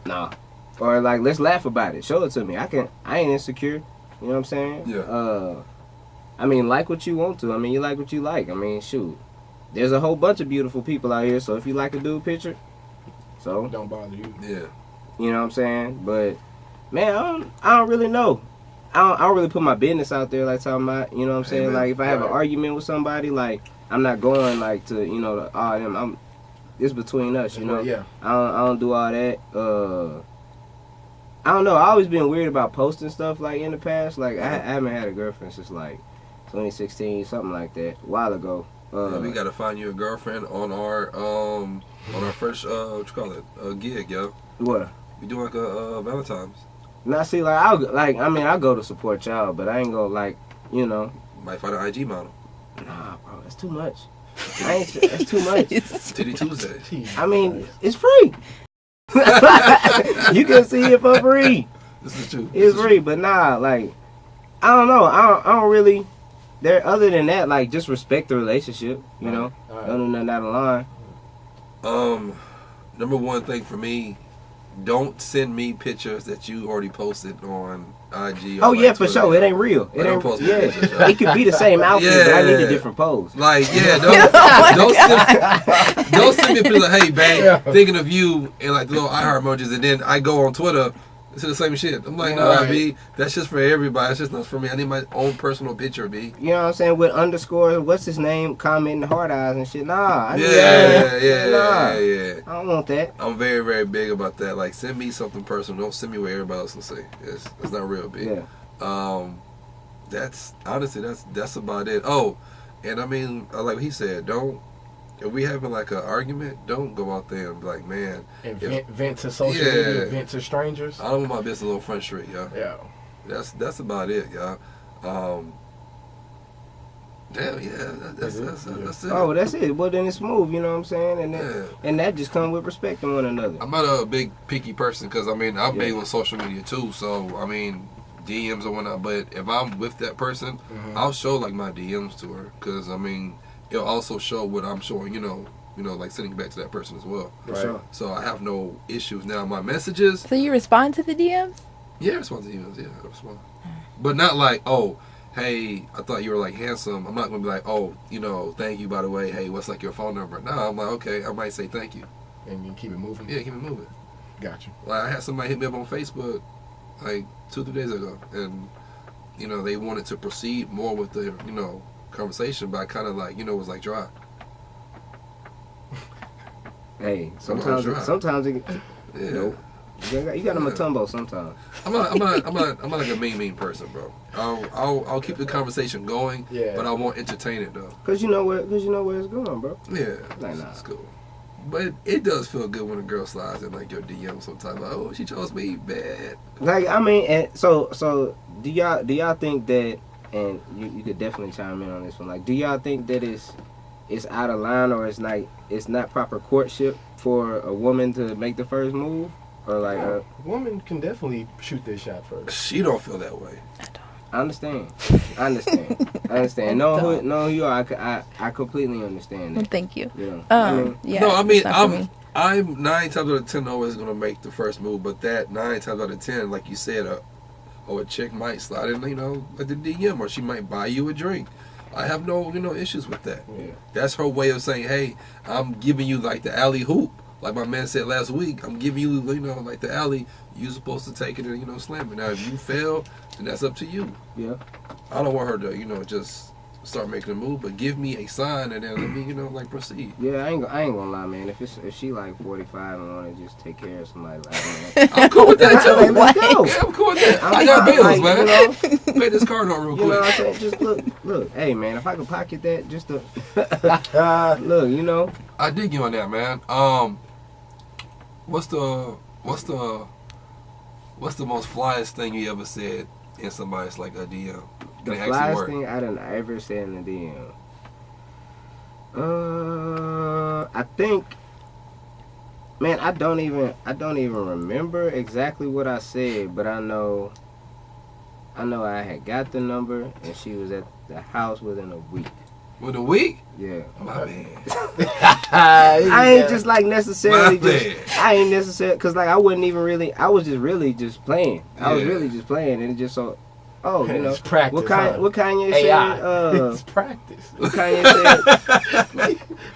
nah, or like let's laugh about it. Show it to me. I ain't insecure. You know what I'm saying?
Yeah.
I mean, like what you want to. I mean, you like what you like. I mean, shoot. There's a whole bunch of beautiful people out here, so if you like a dude picture, so
don't bother you.
Yeah.
You know what I'm saying? But Man, I don't really know. I don't really put my business out there like talking about, you know what I'm saying? Like if I have an argument with somebody, like I'm not going like to, you know, all them. It's between us, you know.
Yeah.
I don't do all that. I don't know. I always been weird about posting stuff like in the past. Like I haven't had a girlfriend since like 2016, something like that, a while ago.
We gotta find you a girlfriend on our first what you call it, gig, yo.
What?
We do like a Valentine's.
Now see, like I'll go to support y'all, but I ain't gonna like, you know.
Might find an IG model.
Nah, bro, that's too much. That's too much.
Titty Tuesday.
I mean, it's free. You can see it for free.
This is true.
It's free, but nah, like I don't know. I don't really. There, other than that, like just respect the relationship. You know, don't do nothing out of line.
Number one thing for me, don't send me pictures that you already posted on IG.
Oh
or
yeah,
like
for
Twitter.
sure. It ain't real. It
Don't
ain't.
post me
Yeah,
pictures, yo.
it could be the same outfit, but I need a different pose.
Like, yeah, don't send me a picture like, hey, babe, thinking of you, and like the little eye heart emojis, and then I go on Twitter, it's the same shit. I'm like, nah, B, that's just for everybody. It's just not for me. I need my own personal picture, B.
You know what I'm saying? With underscores, what's his name, commenting hard eyes and shit. Nah, I need
Yeah.
I don't want that.
I'm very, very big about that. Like, send me something personal. Don't send me what everybody else will see. It's not real, B.
Yeah.
That's honestly that's about it. Oh, and I mean, like he said, if we having like an argument, don't go out there and be like, man,
and vent to social media, vent to strangers.
I don't want my business a little front street, y'all.
Yeah.
That's about it, y'all. Damn, yeah, that's it.
Oh, that's it. Well, then it's smooth, you know what I'm saying? And that just comes with respecting one another.
I'm not a big picky person because, I mean, I'm big on social media too. So, I mean, DMs or whatnot. But if I'm with that person, I'll show, like, my DMs to her. Because, I mean, it'll also show what I'm showing, you know, like sending back to that person as well.
For sure.
So I have no issues. Now, my messages.
So you respond to the DMs?
Yeah, I respond to emails. Yeah, I respond. But not like, oh, hey, I thought you were like handsome. I'm not gonna be like, oh, you know, thank you, by the way. Hey, what's like your phone number? No, I'm like, okay, I might say thank you.
And you keep it moving?
Yeah, keep it moving.
Gotcha.
Like, I had somebody hit me up on Facebook like 2-3 days ago, and, you know, they wanted to proceed more with the, you know, conversation, but I kind of like, you know, was like dry.
Hey, sometimes it,
Yeah.
nope. You got a matumbo sometimes.
I'm not like a mean person, bro. I'll keep the conversation going, but I won't entertain it though.
Cause you know where it's going, bro.
Yeah,
like, nah.
It's cool. But it does feel good when a girl slides in like your DM sometimes. Like, oh, she chose me bad.
Like, I mean, and so do y'all think that? And you could definitely chime in on this one. Like, do y'all think that it's out of line, or it's not proper courtship for a woman to make the first move? Or like
a woman can definitely shoot their shot first.
She don't feel that way.
I understand. No, who you are. I completely understand that.
Well, thank you.
Yeah.
No, I mean, I'm 9 times out of 10 always gonna make the first move, but that 9 times out of 10, like you said, a chick might slide in, you know, like the DM, or she might buy you a drink. I have no, issues with that.
Yeah.
That's her way of saying, hey, I'm giving you like the alley hoop. Like my man said last week, I'm giving you, like the alley. You're supposed to take it and, slam it. Now, if you fail, then that's up to you.
Yeah.
I don't want her to, just start making a move, but give me a sign and then let me, like proceed.
Yeah, I ain't gonna lie, man. If she like 45 and want to just take care of somebody, like,
I'm cool with that too.
Let's go.
Yeah, I'm cool with that. I got bills, man. Pay this card on real quick.
You know what I'm saying? Just look. Hey, man, if I could pocket that, just to look,
I dig you on that, man. What's the most flyest thing you ever said in somebody's like a DM?
The flyest thing I done ever said in the DM. I think, man, I don't even remember exactly what I said, but I know I had got the number and she was at the house within a week.
With a week?
Yeah.
My man.
I ain't just like necessarily I ain't necessarily, cause like I wasn't even really, I was just really just playing. I was really just playing, and it just so. Oh,
it's practice.
What Kanye
AI.
said?
It's practice.
What Kanye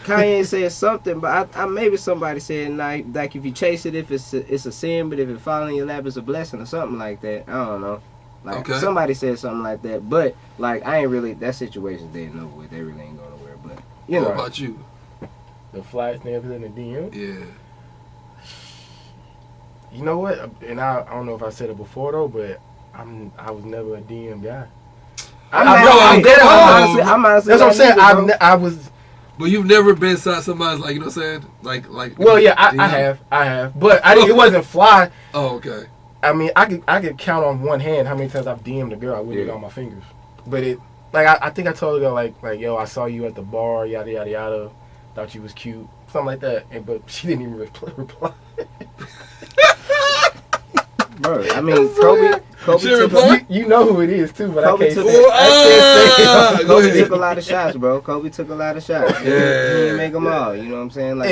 Kanye said something, but I maybe somebody said like if you chase it, if it's a sin, but if it falls in your lap, it's a blessing or something like that. I don't know. Like somebody said something like that, but like I ain't really that situation's dead and over with. They really ain't going nowhere. But you know.
What about you?
The flight snippers in the DM.
Yeah.
You know what? And I don't know if I said it before though, but I was never a DM guy. I'm honestly. That's what I'm saying. I was.
But you've never been inside somebody's like, you know what I'm saying? Like.
Well, yeah, I have, but it wasn't fly.
Oh, okay.
I mean, I could count on one hand how many times I've DM'd a girl. I wouldn't get on my fingers. But it, like, I think I told her like, yo, I saw you at the bar, yada yada yada. Thought you was cute, something like that. But she didn't even reply.
Bro, I mean, Kobe took
you know who it is too, but
Kobe
I can't say it.
Kobe took a lot of shots, bro. Kobe took a lot of shots.
Yeah.
He didn't make them all. You know what I'm saying? Like,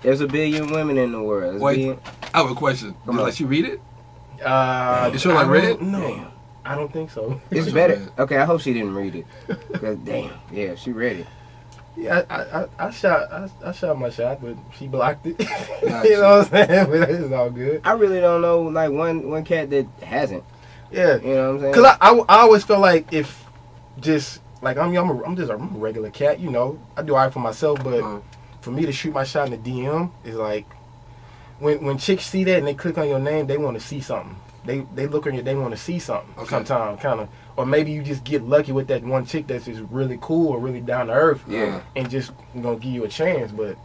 there's a billion women in the world.
Wait, I have a question. Did like she read it?
You
sure like read it?
No,
damn.
I don't think so.
It's better. Okay, I hope she didn't read it. Cause damn, yeah, she read it.
Yeah, I shot my shot, but she blocked it. You know what I'm saying? But it's all good.
I really don't know like one cat that hasn't.
Yeah,
you know what I'm saying?
Cause I always feel like if just like I'm just a regular cat, you know, I do all right for myself, but for me to shoot my shot in the DM is like when chicks see that and they click on your name, they want to see something. They look on you, they want to see something. Okay. Sometimes kind of. Or maybe you just get lucky with that one chick that's just really cool or really down to earth, and just gonna give you a chance. But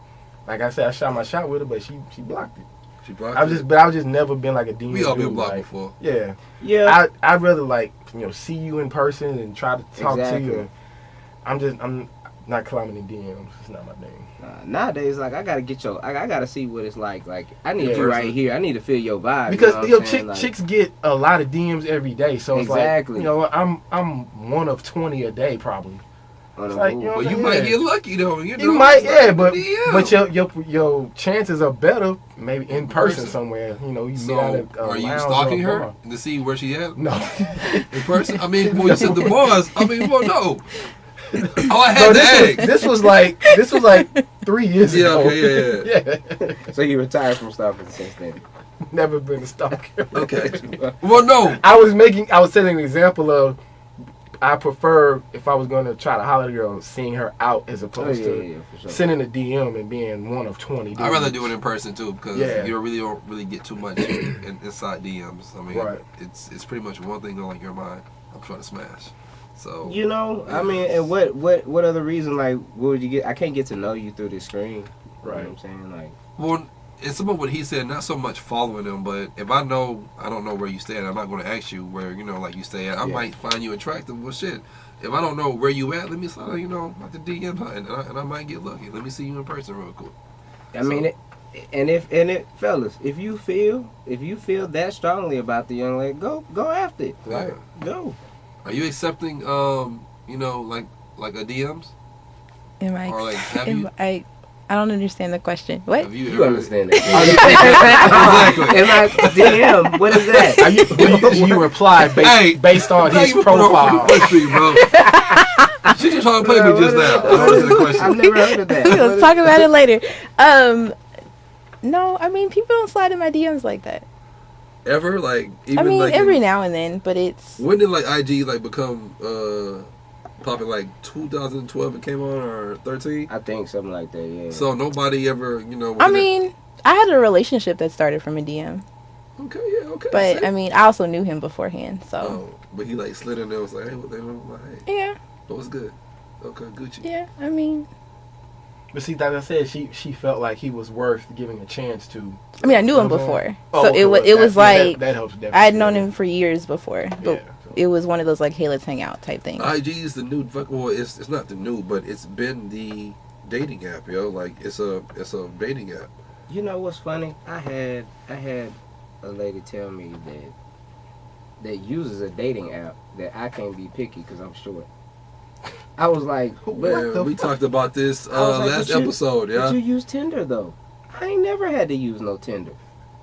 like I said, I shot my shot with her, but she blocked it.
She blocked
it. I've just never been like a DM.
We all been
dude,
blocked
like,
before.
Yeah.
Yeah.
I'd rather like see you in person and try to talk to you. I'm not climbing in DMs. It's not my thing.
Nowadays, like I gotta see what it's like. Like I need you right here. I need to feel your vibe.
Because chicks get a lot of DMs every day, so it's like I'm one of 20 a day probably. It's like,
you might get lucky though.
You might, but your chances are better maybe in person somewhere. You know,
are you stalking her to see where she at?
No,
in person. I mean, when you said the bars, I mean, well, no. Oh, I had
this was like 3 years ago.
Okay, yeah.
So you retired from stalking since then?
Never been a stalker.
Okay. Well, no.
I was setting an example of I prefer if I was going to try to holler at a girl, seeing her out as opposed to sending a DM and being one of 20.
I'd rather do it in person too because you don't really get too much inside DMs. I mean, it's pretty much one thing on like your mind. I'm trying to smash. So
I mean, and what other reason? Like, what would you get? I can't get to know you through the screen.
Right.
You know what I'm saying? Like,
well, it's about what he said. Not so much following him, but if I don't know where you stay at, I'm not going to ask you where like you stay at. I might find you attractive. Well, shit. If I don't know where you at, let me slide. Like the DM, and I might get lucky. Let me see you in person real quick.
I mean, fellas, if you feel that strongly about the young lady, go after it. Right. Go.
Are you accepting, like a DMs?
Am I?
Or like, have you?
I don't understand the question. What?
Have you
understand that? Exactly. Am I DM? What is that?
You reply based on his profile.
She just trying to play me just now. I don't understand the question.
I've never heard of that.
We'll talk about it later. No, I mean people don't slide in my DMs like that.
Ever? Like, even
I mean,
like
every now and then, but it's...
When did, like, IG, like, become popular? Like, 2012 it came on, or 13?
I think something like that, yeah.
So, nobody ever,
I mean, I had a relationship that started from a DM.
Okay, yeah, okay.
But, I mean, I also knew him beforehand, so...
Oh, but he, like, slid in there and was like, hey, what they know? Like, hey.
Yeah.
What was good? Okay, Gucci.
Yeah, I mean...
But see, like I said, she felt like he was worth giving a chance to.
I mean, I knew him before, so it was like
that helps. Definitely.
I had known him for years before, but it was one of those like, hey, let's hang out type things.
IG is the new. Well, it's not the new, but it's been the dating app, yo. Like it's a dating app.
You know what's funny? I had a lady tell me that uses a dating app that I can't be picky because I'm short. I was like,
we talked about this last episode, yeah.
But you use Tinder though. I ain't never had to use no Tinder.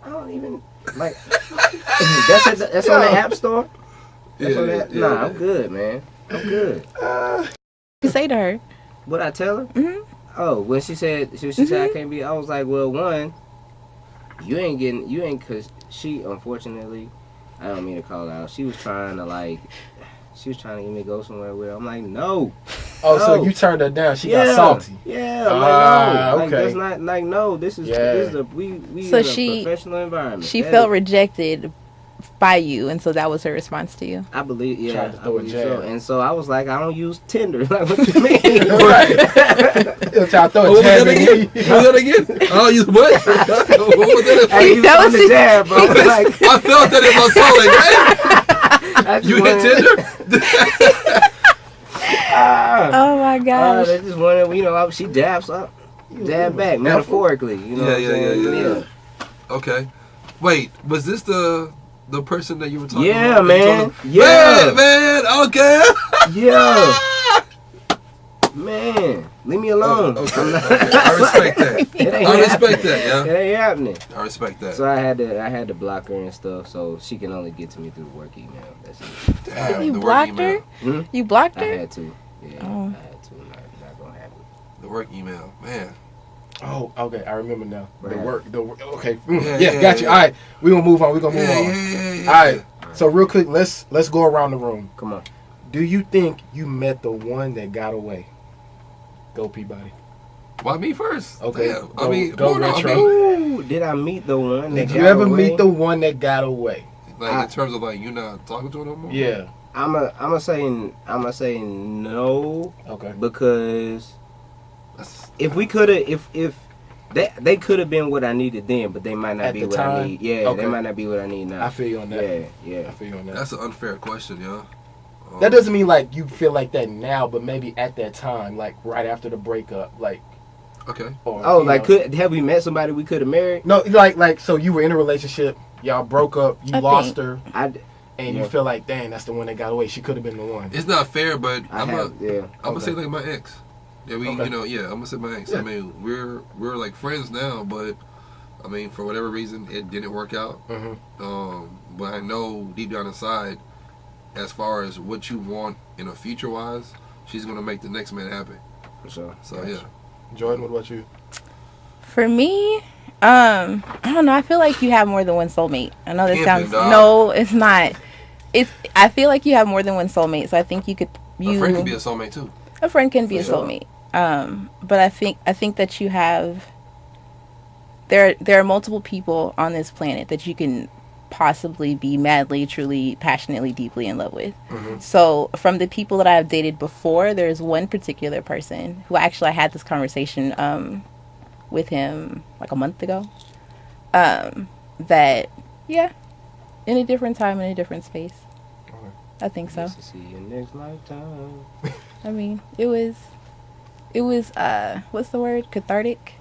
I don't even like. That's on the App Store. Nah, I'm good, man. I'm good.
You say to her?
What I tell her?
Mm-hmm.
Oh, when she said I can't be, I was like, well, one, you ain't, cause she, unfortunately, I don't mean to call her out. She was trying to get me to go somewhere with her. I'm like, no.
Oh,
no.
so you turned her down. She got salty.
Yeah, I'm like, no. Like,
okay.
that's not, like, no, this is we
So
in a professional environment.
She felt rejected by you, and so that was her response to you.
I believe, yeah.
Tried to throw a jab.
So. And so I was like, I don't use Tinder. Like, what you mean?
Right. Try to throw a jab in you.
What was that again? Oh, you what? What was that?
I used
That
on
was
the jab, bro. Like,
I felt that in my soul. Like, you hit Tinder?
Oh my gosh.
They just wanted, she dabs up, dab back, metaphorically. You know what I'm saying?
Yeah. Okay. Wait, was this the person that you were talking
Yeah,
about?
man. Yeah.
Man, okay.
Yeah. Man, leave me alone.
Okay. I respect that.
It ain't
I respect that,
It
yeah.
ain't happening.
I respect that.
So I had to block her and stuff, so she can only get to me through the work email. That's it.
Damn,
You
the work
blocked her?
email.
You blocked
I
her?
had to. Yeah,
Oh.
I had to. Not gonna happen.
The work email, man.
Oh, okay. I remember now.
Right.
The work. Okay.
Yeah,
Got you.
yeah.
All right. We're going to move on. We're going to move on.
Yeah.
All right. So real quick, let's go around the room.
Come on.
Do you think you met the one that got away? Go Peabody.
Why me first?
Okay.
Damn.
Go retro.
Ooh, did I meet the one?
Did
that
you
got
ever
away?
meet the one that got away?
Like in terms of like you not talking to her no more?
Yeah.
I'ma say no,
Okay.
because
That's,
if we could have, if they could have been what I needed then, but they might not
At
be
the
what
time?
I need. Yeah,
Okay.
they might not be what I need now.
I feel you on that.
Yeah.
I feel you on that.
that's an unfair question, yo.
That doesn't mean like you feel like that now, but maybe at that time, like right after the breakup, like.
Okay.
Or,
Oh,
you
like
know.
have we met somebody we could have married?
No, like so you were in a relationship, y'all broke up, you
I
lost
think-
her,
I
and
Yeah.
you feel like, dang, that's the one that got away. She could have been the one.
It's not fair, but I'm
have, yeah.
gonna
Okay.
say like my ex. Yeah, we
Okay.
I'm gonna say my ex.
Yeah.
I mean, we're like friends now, but I mean, for whatever reason, it didn't work out.
Mm-hmm.
But I know deep down inside, as far as what you want in a future wise, she's gonna make the next man happy.
For sure.
So
Gotcha.
yeah.
Jordan, what about you?
For me, I don't know. I feel like you have more than one soulmate. I know this
Camping,
sounds
dog.
no, it's not. I feel like you have more than one soulmate. So I think you could
A friend can be a soulmate too.
a friend can be
For
a
sure.
soulmate. But I think that you have there are multiple people on this planet that you can possibly be madly, truly, passionately, deeply in love with.
Mm-hmm.
So from the people that I've dated before, there's one particular person who actually I had this conversation with him like a month ago. That in a different time, in a different space.
Okay.
I think so.
Nice to see you next lifetime.
I mean, it was what's the word? Cathartic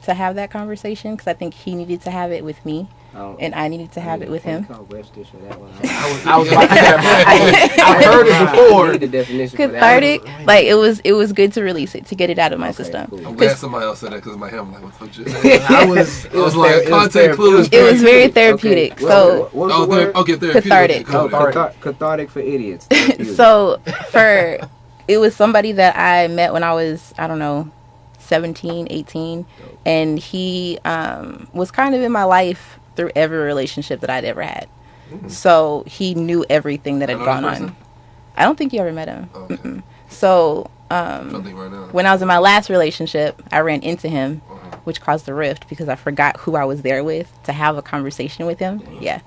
to have that conversation, because I think he needed to have it with me, and I needed to have it with him.
Call Webster for that one.
I was like that. I heard it before.
I need the definition for that.
Cathartic, like it was good to release it, to get it out of my
Okay,
system.
cool.
I'm glad somebody else said that because in my head I'm like, what the fuck?
I was
like, content clues.
It was very therapeutic.
Okay.
So
What was the word?
Okay, therapeutic.
Cathartic.
Okay, cool.
Cathartic for idiots.
so it was somebody that I met when I was, I don't know, 17, 18, and he was kind of in my life through every relationship that I'd ever had. So he knew everything that had
I know
gone
this person?
on. I don't think you ever met him.
Okay.
Mm-mm. So
Something right now.
when I was in my last relationship, I ran into him,
Uh-huh.
which caused a rift because I forgot who I was there with to have a conversation with him. Yeah.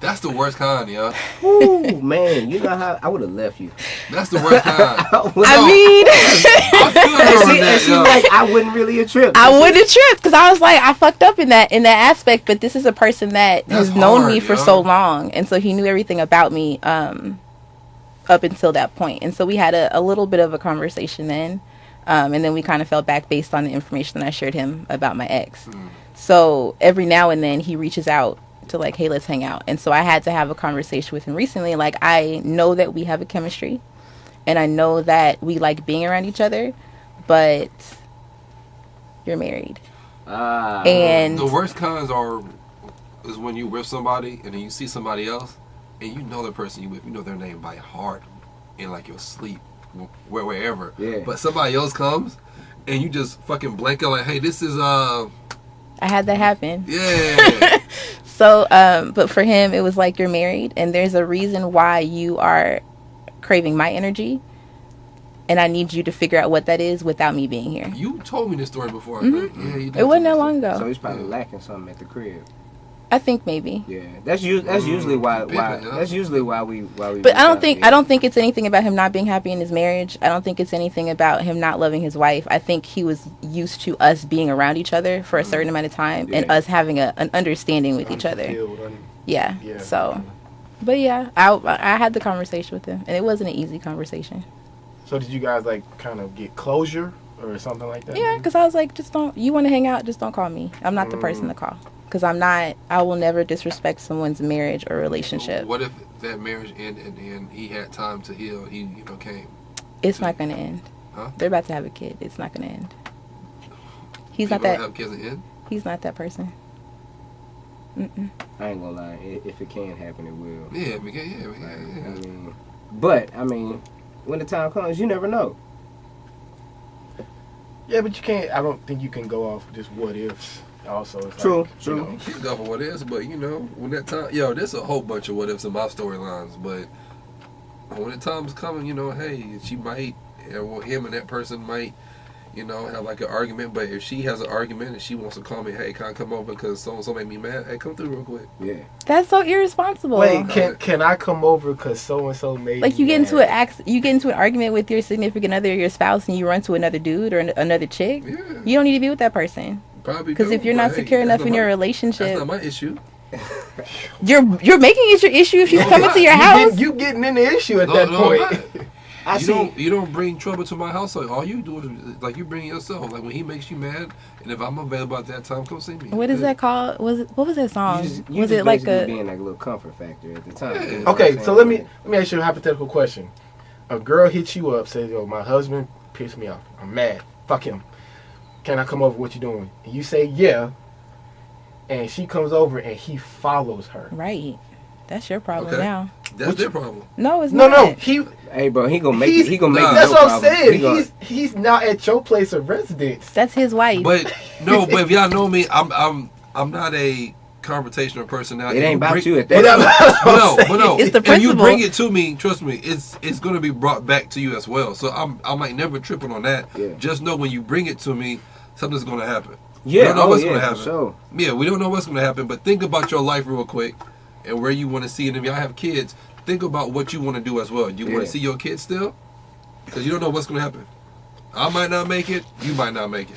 That's the worst kind, yo.
Ooh, man, you know how I would have left you.
That's the worst kind.
I mean,
I feel her on
and
that,
she
yo.
like, I wouldn't really have tripped.
I wouldn't have tripped because I was like, I fucked up in that aspect. But this is a person that
That's
has known
hard,
me for
yo.
so long, and so he knew everything about me up until that point. And so we had a little bit of a conversation then, and then we kind of fell back based on the information that I shared him about my ex. So every now and then he reaches out to like, hey, let's hang out. And so I had to have a conversation with him recently. Like, I know that we have a chemistry, and I know that we like being around each other, but you're married. And
The worst kinds is when you with somebody and then you see somebody else and you know the person you with, you know their name by heart in like your sleep, wherever.
Yeah.
But somebody else comes and you just fucking blank out like, hey, this is
I had that happen.
Yeah.
So, but for him, it was like, you're married, and there's a reason why you are craving my energy, and I need you to figure out what that is without me being here.
You told me this story before.
Mm-hmm.
Yeah, you did.
It wasn't that long ago.
So he's probably lacking something at the crib.
I think maybe.
Yeah, that's usually why that's usually why we.
But I don't think it's anything about him not being happy in his marriage. I don't think it's anything about him not loving his wife. I think he was used to us being around each other for a certain amount of time and us having an understanding with each other. Yeah. So, but yeah, I had the conversation with him, and it wasn't an easy conversation.
So did you guys like kind of get closure or something like that?
Yeah, because I was like, you want to hang out, just don't call me. I'm not the person to call. Because I will never disrespect someone's marriage or relationship.
What if that marriage ended and he had time to heal? He, came.
It's not going to end.
Huh?
They're about to have a kid. It's not going to end. He's
People
not that.
Have kids at end?
He's not that person. Mm-mm.
I ain't gonna lie. If it can happen, it will.
Yeah, we can.
Yeah. But when the time comes, you never know.
Yeah, but you can't. I don't think you can go off just what ifs. Also, it's
True.
You can't go for what ifs, but when that time, there's a whole bunch of what ifs in my storylines. But when the time's coming, hey, she might, or him and that person might, have like an argument. But if she has an argument and she wants to call me, hey, can I come over because so and so made me mad? Hey, come through real quick.
Yeah.
That's so irresponsible.
Wait, can I come over because so and so made
like
me
you get
mad?
into an argument with your significant other, or your spouse, and you run to another dude or another chick?
Yeah.
You don't need to be with that person.
Probably
because if you're not secure enough in your relationship,
that's not my issue.
You're making it your issue if she's coming to your house.
You getting in the issue at that point.
You don't bring trouble to my house. All you do is like you bring yourself. Like when he makes you mad, and if I'm available at that time, come see me.
What is that called? What was that song?
Was it like being like a little comfort factor at the time?
Yeah.
Okay, so let me ask you a hypothetical question. A girl hits you up, says, "Yo, my husband pissed me off. I'm mad. Fuck him. Can I come over? What you doing?" And you say yeah, and she comes over and he follows her.
Right. That's your problem now.
That's their problem.
No, it's not.
No.
Hey, bro, he gonna make it.
That's what I'm saying. He's not at your place of residence.
That's his wife.
But if y'all know me, I'm not a confrontational person now.
It ain't about you at that.
But no.
It's the principle.
If you bring it to me, trust me, it's gonna be brought back to you as well. So I might never triple on that. Yeah. Just know when you bring it to me, something's gonna happen.
Yeah,
we don't know what's gonna happen.
Sure.
Yeah, we don't know what's gonna happen. But think about your life real quick and where you want to see it. If y'all have kids, think about what you want to do as well. You want to see your kids still, because you don't know what's gonna happen. I might not make it. You might not make it.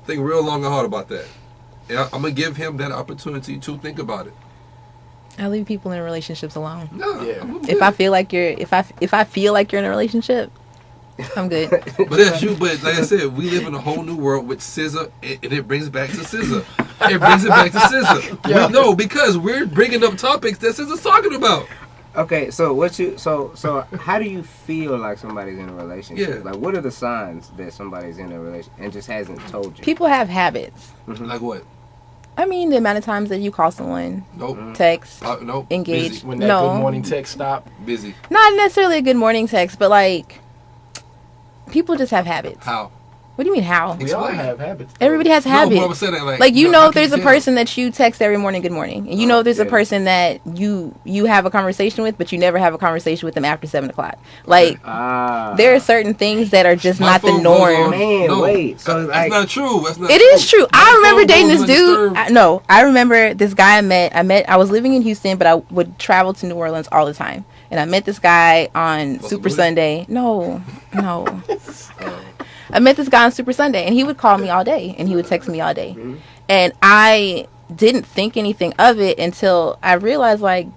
Think real long and hard about that. And I'm gonna give him that opportunity to think about it.
I leave people in relationships alone.
No,
if I feel like you're in a relationship, I'm good.
But that's you. But like I said, we live in a whole new world with scissor, and it brings it back to scissor. It brings it back to scissor. Yeah. We know because we're bringing up topics that scissor's talking about.
Okay, so how do you feel like somebody's in a relationship? Yeah. Like, what are the signs that somebody's in a relationship and just hasn't told you?
People have habits.
Mm-hmm. Like what?
I mean, the amount of times that you call someone, text, engage.
Busy. When that good morning text stop,
busy.
Not necessarily a good morning text, but like, people just have habits.
How?
What do you mean how?
We all have habits.
Everybody has habits.
No, I'm saying that,
like if there's a person that you text every morning, good morning, and if there's a person that you have a conversation with, but you never have a conversation with them after 7:00. Like there are certain things that are just not the norm.
Man, wait. So
that's not true. That's not.
It is true. I remember dating this dude. I remember this guy I met. I was living in Houston, but I would travel to New Orleans all the time, and I met this guy on Super Sunday. No. I met this guy on Super Sunday, and he would call me all day, and he would text me all day. Mm-hmm. And I didn't think anything of it until I realized, like,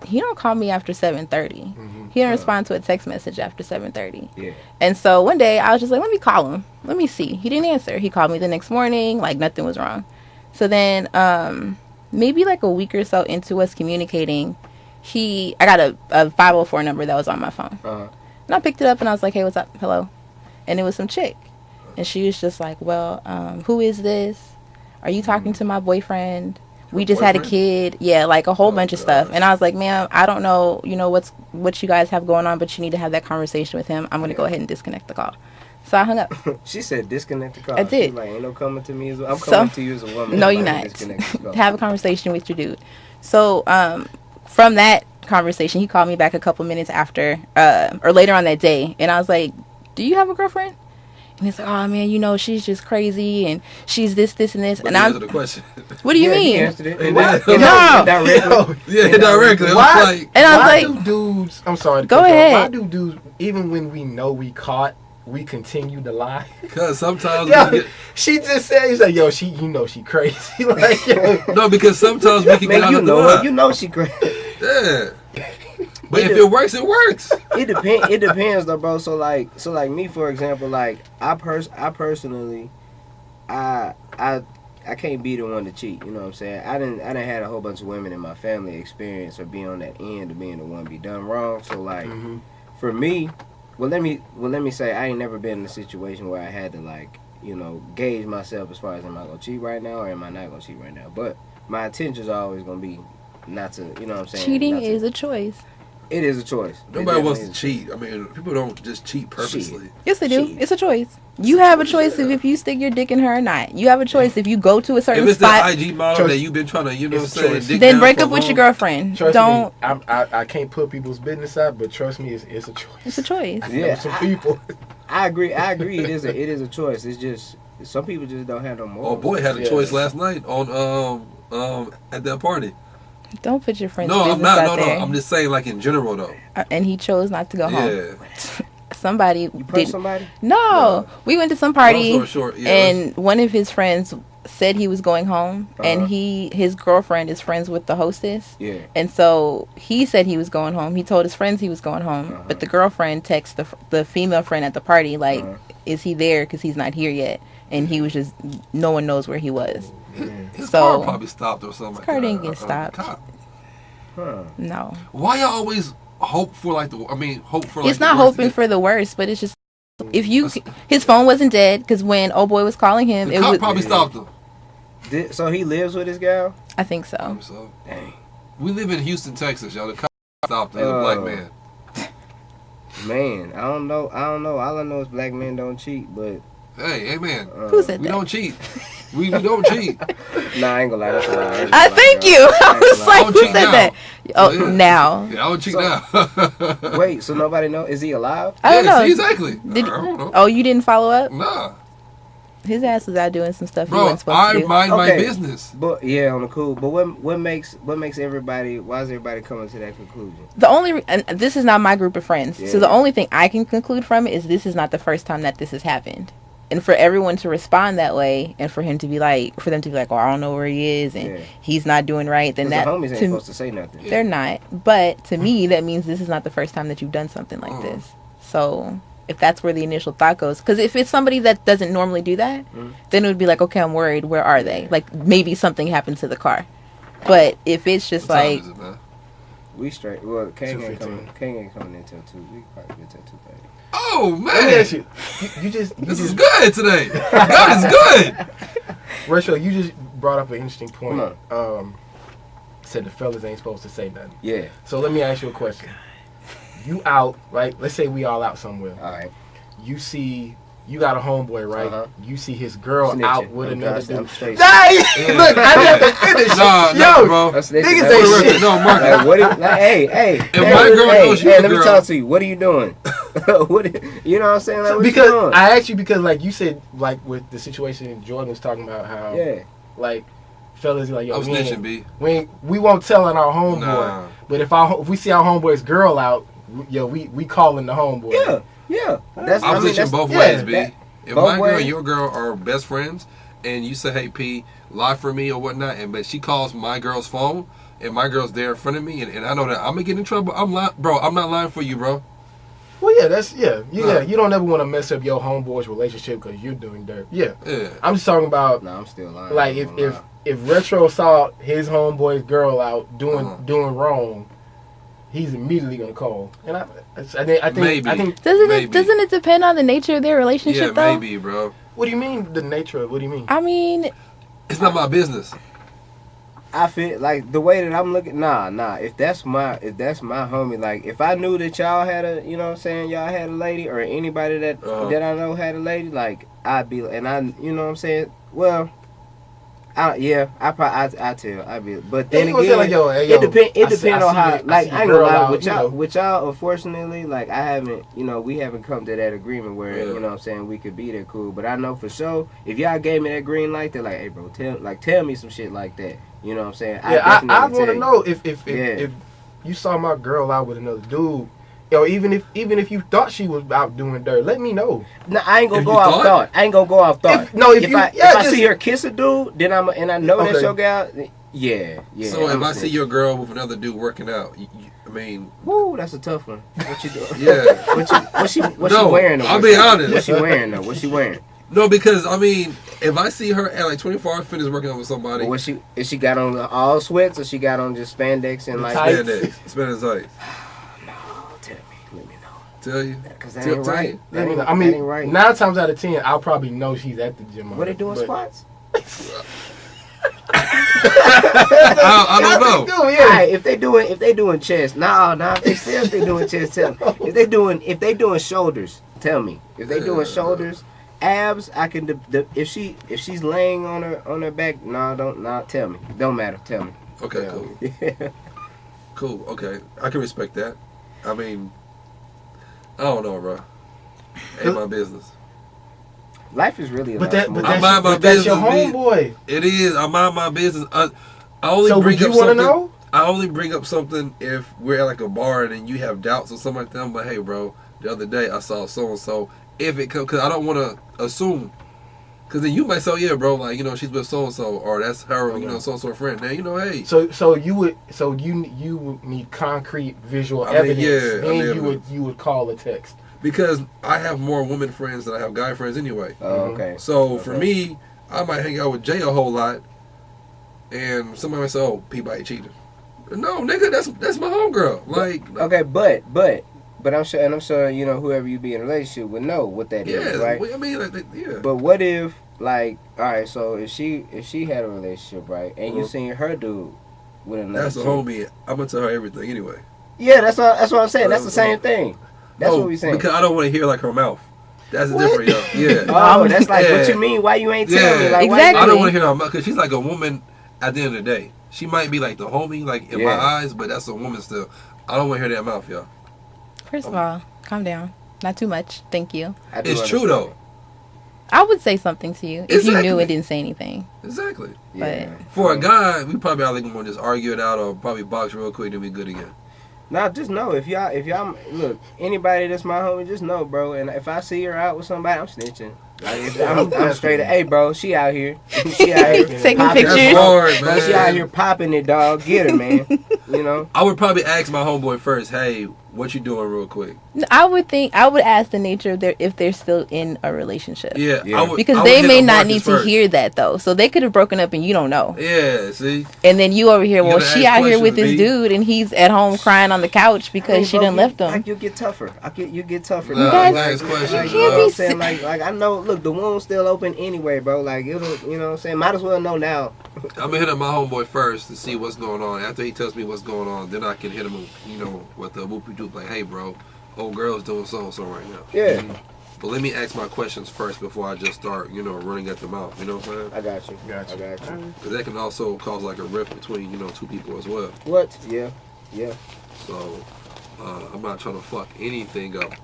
he don't call me after 7:30. Mm-hmm. He didn't respond to a text message after 7:30. Yeah. And so one day, I was just like, let me call him. Let me see. He didn't answer. He called me the next morning, like nothing was wrong. So then maybe like a week or so into us communicating, I got a 504 number that was on my phone. Uh-huh. And I picked it up, and I was like, hey, what's up? Hello. And it was some chick. And she was just like, well, who is this? Are you talking to my boyfriend? We just had a kid. Yeah, like a whole bunch of stuff. And I was like, ma'am, I don't know, what you guys have going on, but you need to have that conversation with him. I'm going to go ahead and disconnect the call. So I hung up.
She said disconnect the call.
I did.
She's like, ain't no coming to me as I'm coming to you as a woman.
No,
I'm
you're
like,
not.
disconnect the call.
Have a conversation with your dude. So from that conversation, he called me back a couple minutes after, or later on that day, and I was like, "Do you have a girlfriend?" And he's like, "Oh man, you know, she's just crazy, and she's this, and this."
But
and
answer
I'm,
the question.
what do you
He
mean?
answered it.
And
Why-
then-
No.
Directly.
Yeah, indirectly. I
Why?
was like,
And I was
Why
like,
do dudes? I'm sorry. To
Go
cut you off.
ahead.
Why do dudes, even when we know we caught, we continue to lie?
because sometimes we
Yo,
get,
she just said, he's like, yo, she crazy. Like, yo.
no, because sometimes we can get
Man,
out
you
of the
know
line.
her. You know she crazy.
Yeah. But if it works, it works.
It depends though, bro. So like me, for example, like I personally, I can't be the one to cheat. You know what I'm saying? I didn't had a whole bunch of women in my family experience or be on that end of being the one be done wrong. So like, for me, let me say I ain't never been in a situation where I had to like, you know, gauge myself as far as am I gonna cheat right now or am I not gonna cheat right now. But my intentions are always gonna be not to, you know what I'm saying?
cheating
not to-
is a choice.
It is a choice.
Nobody
It
wants to
definitely is.
cheat. I mean, people don't just cheat purposely.
Yes, they do.
Cheat.
It's a choice. You have a choice of if you stick your dick in her or not. You have a choice if you go to a certain
If it's
spot.
that IG model
Trust-
that you've been trying to, you know what I'm
it's a
saying,
choice.
dick
Then
down
break
for
up with your
long.
girlfriend.
Trust
Don't.
me, I can't put people's business out, but trust me, it's a choice.
It's a choice.
I know
Yeah,
some people.
I agree. It is a choice. It's just some people just don't have no more.
Oh boy, had a
Yeah.
choice last night on at that party.
Don't put your friend's
No,
business
I'm not.
out
No,
there.
I'm just saying, like in general though.
And he chose not to go home.
Yeah.
Somebody
You punch
did.
somebody?
No, we went to some party,
Long story short, yeah,
and one of his friends said he was going home, and his girlfriend is friends with the hostess,
Yeah.
and so he said he was going home. He told his friends he was going home, but the girlfriend texted the female friend at the party like, "Is he there? Because he's not here yet." And he was just, no one knows where he was.
His
So-
car probably stopped or something.
His
like
car
that.
didn't get stopped.
Cop.
Huh.
No,
Why y'all always hope for like the? I mean, hope for like.
it's not
the worst to
hoping
get-
for the worst, but it's just if you his phone wasn't dead because when old boy was calling him,
The
it
cop
was.
probably stopped him.
So he lives with his gal?
I think so.
So
Dang.
we live in Houston, Texas, y'all. The cop stopped him. He's a black man.
Man, I don't know. All I know is black men don't cheat, but
Hey, man.
Who said
We
that?
don't cheat. We don't cheat.
nah, I ain't gonna lie. That's a lie.
I thank you. I was like,
Don't
who
cheat
said
now.
that? Oh,
Yeah.
now.
Yeah, I don't cheat
So-
now.
Wait, so nobody know? Is he alive?
I don't
Yeah,
know.
see, exactly.
Did,
I don't know.
oh, you didn't follow up?
Nah.
His ass was out doing some stuff he
Bro,
wasn't supposed
I
to do.
mind my
Okay.
business.
But yeah, on the cool. But what makes everybody? Why is everybody coming to that conclusion?
The only, and this is not my group of friends,
Yeah.
so the only thing I can conclude from it is this is not the first time that this has happened. And for everyone to respond that way, and for them to be like, oh, I don't know where he is, and
Yeah.
he's not doing right, then
'Cause
that
the homies ain't
to,
supposed to say nothing.
they're not. But to me, that means this is not the first time that you've done something like this. So if that's where the initial thought goes, because if it's somebody that doesn't normally do that, then it would be like, okay, I'm worried. Where are they? Like maybe something happened to the car. But if it's just
What time
like,
is it, man?
We straight. Well, Kang ain't
2:15.
coming until 2. We probably get till 2:30.
Oh,
Let me ask
man.
you just
This is good today. God is good.
Rachel, you just brought up an interesting point.
Come
Said the fellas ain't supposed to say nothing.
Yeah.
So let me ask you a question. You out, right? Let's say we all out somewhere.
All right.
You see, you got a homeboy, right?
Uh-huh.
You see his girl
Snitching.
out with
I'm
another
Josh, I'm
dude.
straight.
Hey, look, I never finished.
Nah,
Yo,
bro.
That's snitching.
niggas
That's
ain't
what-
shit.
No, Mark.
Like, what? Hey.
my girl knows you a
let me
girl.
talk to you. What are you doing? You know what I'm saying? Like, what
because
you doing?
I asked you because, like you said, like with the situation Jourdan was talking about, how
Yeah.
like fellas like, yo,
I was
we ain't-
snitching, B.
we won't tell on our homeboy.
Nah.
But if we see our homeboy's girl out, we calling the homeboy.
Yeah. That's
I was
mean,
snitching
that's-
both
yeah,
ways, B.
that-
If
both
my girl
ways.
and your girl are best friends, and you say, "Hey, P, lie for me" or whatnot, and but she calls my girl's phone, and my girl's there in front of me, and I know that I'm gonna get in trouble. I'm lying, bro. I'm not lying for you, bro.
Well, yeah, that's
Nah.
You don't ever want to mess up your homeboy's relationship because you're doing dirt. Yeah,
Yeah.
I'm just talking about
No, I'm still lying.
like
I'm gonna lie.
if Retro saw his homeboy's girl out doing
Uh-huh.
wrong, he's immediately gonna call. And I think
Maybe.
I think.
Maybe.
doesn't it depend on the nature of their
Yeah,
relationship though?
maybe, bro.
What do you mean the nature of? What do you mean?
I mean,
It's not my business.
I feel like the way that I'm looking. Nah. If that's my homie, like if I knew that y'all had a, you know what I'm saying, y'all had a lady, or anybody that I know had a lady, like I'd be, and I, you know what I'm saying. Well, I tell, I'd be, but then again, like, it depends on how. Like I ain't gonna lie with y'all. Unfortunately, like I haven't, we haven't come to that agreement where you know what I'm saying, we could be there cool. But I know for sure if y'all gave me that green light, they're like, hey bro, tell me some shit like that. You know what I'm saying?
Yeah, I want to know if you saw my girl out with another dude, or even if you thought she was out doing dirt, let me know.
No, I ain't gonna go off thought. If I see her kiss a dude, then I know that's your gal. Yeah.
So if I see your girl with another dude working out, I mean,
woo, that's a tough one. What you doing?
Yeah.
What she wearing?
I'll be honest.
What she wearing though? What she wearing?
No, because I mean, if I see her at like 24-hour fitness working out with somebody,
is she got on all sweats, or she got on just spandex and like
spandex tights?
No, tell me, let me know.
Tell you,
because that ain't right.
I mean, 9 times out of 10, I'll probably know she's at the gym.
What they doing squats?
I don't know.
Alright, if they doing chest, if they doing chest, tell me. If they doing shoulders, tell me. If they doing shoulders, abs, I can. If she's laying on her back, tell me. Don't matter, tell me.
Okay, cool. Yeah. Cool. Okay, I can respect that. I mean, I don't know, bro. Ain't my business.
Life is really
but
that's
your homeboy.
It is. I mind my business. I only bring up something. Know? I only bring up something if we're at like a bar and then you have doubts or something like that. I'm like, hey, bro, the other day I saw so and so. If it comes, because I don't want to assume. Because then you might say, yeah, bro, like, she's with so and so, or that's her, so and so friend. Now, hey.
So you would need concrete visual evidence. Then you would call a text.
Because I have more women friends than I have guy friends anyway.
Oh, okay.
So for me, I might hang out with Jay a whole lot, and somebody might say, "Oh, Peabody cheated." No, nigga, that's my homegirl. Like,
okay, but I'm sure whoever you be in a relationship would know what that is, right?
I mean, yeah.
But what if, like, all right, so if she had a relationship, right, and you seen her dude with another,
that's a homie. I'm gonna tell her everything anyway.
Yeah, that's what I'm saying. That's the same thing. That's what we saying.
Because I don't want to hear like her mouth. That's different, yo. Yeah.
Oh, that's like what you mean? Why you ain't telling me? Like,
exactly.
I don't want to hear her mouth because she's like a woman. At the end of the day, she might be like the homie, like in my eyes, but that's a woman still. I don't want to hear that mouth, yo.
First of all, calm down. Not too much. Thank you.
It's true though.
I would say something to you if you knew and didn't say anything.
Exactly.
But
for a guy, we probably are going to just argue it out or probably box real quick and be good again.
Nah, just know if y'all look, anybody that's my homie, just know, bro. And if I see her out with somebody, I'm snitching. Like, I'm straight up, hey, bro, she out here. She out here
taking pictures.
Hard, man.
She out here popping it, dog. Get her, man.
I would probably ask my homeboy first, hey, what you doing real quick?
I would ask the nature of if they're still in a relationship.
Yeah.
Because they may not need to hear that, though. So they could have broken up and you don't know.
Yeah, see?
And then you over here, she out here with this dude and he's at home crying on the couch because she done left him.
Like, you get tougher. You get tougher.
No,
guys,
question.
Like, I know, look, the wound's still open anyway, bro. Like, it'll, you know what I'm saying? Might as well know now.
I'm going to hit up my homeboy first to see what's going on. After he tells me what's going on, then I can hit him, with the whoopie-doop, like, hey, bro, old girl's doing so-and-so right now.
Yeah.
But let me ask my questions first before I just start, running at the mouth. You know what I'm saying?
I got you.
Because that can also cause, like, a rift between, two people as well.
What? Yeah.
So, I'm not trying to fuck anything up,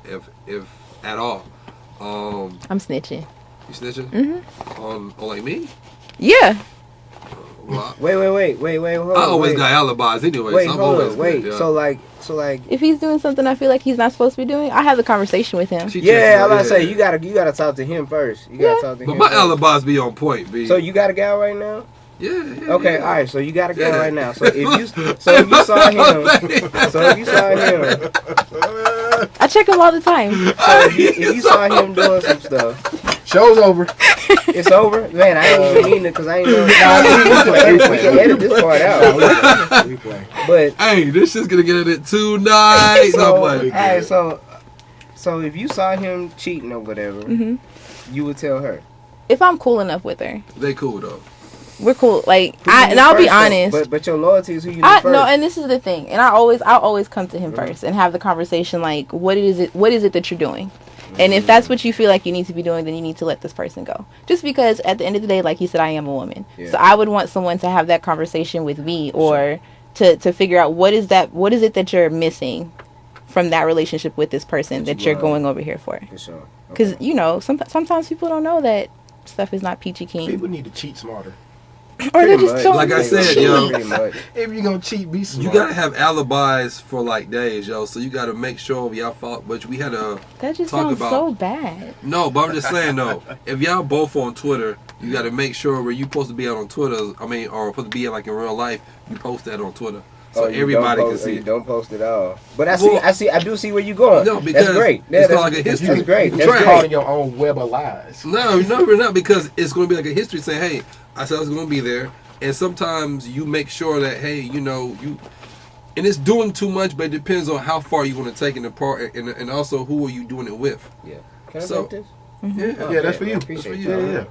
if at all.
I'm snitching.
You snitching?
Mm-hmm.
On like me?
Yeah.
Well,
wait. Hold on,
I always got alibis anyway.
Wait,
so I'm
hold
always
on. Wait.
Good, yeah.
So like.
If he's doing something I feel like he's not supposed to be doing, I have the conversation with him.
I'm about to say you gotta talk to him first. You gotta talk to him.
But my alibis be on point, B.
So you got a gal right now?
Yeah.
Okay, all right. So you got a gal right now. So if you saw him,
I check him all the time.
So if you saw him doing some stuff,
show's over.
It's over, man. I ain't even mean it because I ain't know. We can edit this part out.
We play.
But
hey, this shit's gonna get edited tonight.
Alright, so if you saw him cheating or whatever, you would tell her.
If I'm cool enough with her.
They cool though.
We're cool. Like,
Who you
and I'll be
first, though?
honest.
But your loyalty is who you need first.
No, and this is the thing. And I'll always come to him first and have the conversation like, what is it that you're doing? And if that's what you feel like you need to be doing, then you need to let this person go. Just because at the end of the day, like he said, I am a woman. Yeah. So I would want someone to have that conversation with me or to figure out what is it that you're missing from that relationship with this person that you're going over here for.
For sure.
Because, you know, sometimes people don't know that stuff is not peachy keen.
People need to cheat smarter.
Or they just don't.
Like I said, yo,
if you're gonna cheat, be smart.
You gotta have alibis for like days, yo. So you gotta make sure y'all fought. But we had to
that just
talk
sounds
about.
So bad.
No, but I'm just saying though, if y'all both on Twitter, you gotta make sure where you supposed to be out on Twitter. I mean, or supposed to be like in real life, you post that on Twitter. So everybody can see it.
Don't post it all. But I do see where you're going.
No, because
that's great.
It's like a history.
That's great.
That's
great.
calling your own web of lies.
No, we're not, because it's going to be like a history saying, hey, I said I was going to be there. And sometimes you make sure that, hey, you know, and it's doing too much, but it depends on how far you want to take it apart, and also who are you doing it with.
Yeah. Can I take this?
Yeah.
Yeah, that's for you.
That's for you.
Yeah.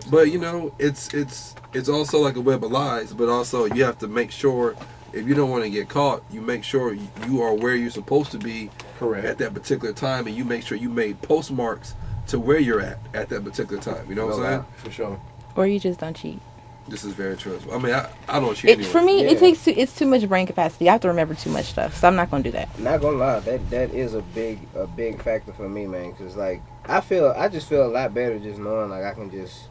But you know, it's also like a web of lies, but also you have to make sure if you don't want to get caught, you make sure you are where you're supposed to be at that particular time, and you make sure you made postmarks to where you're at that particular time. You know what I'm saying?
For sure.
Or you just don't cheat.
This is very true. I mean, I don't cheat anyway.
For me, it's too much brain capacity. I have to remember too much stuff, so I'm not gonna do that.
Not gonna lie, that is a big factor for me, man. Cause like I just feel a lot better just knowing like I can just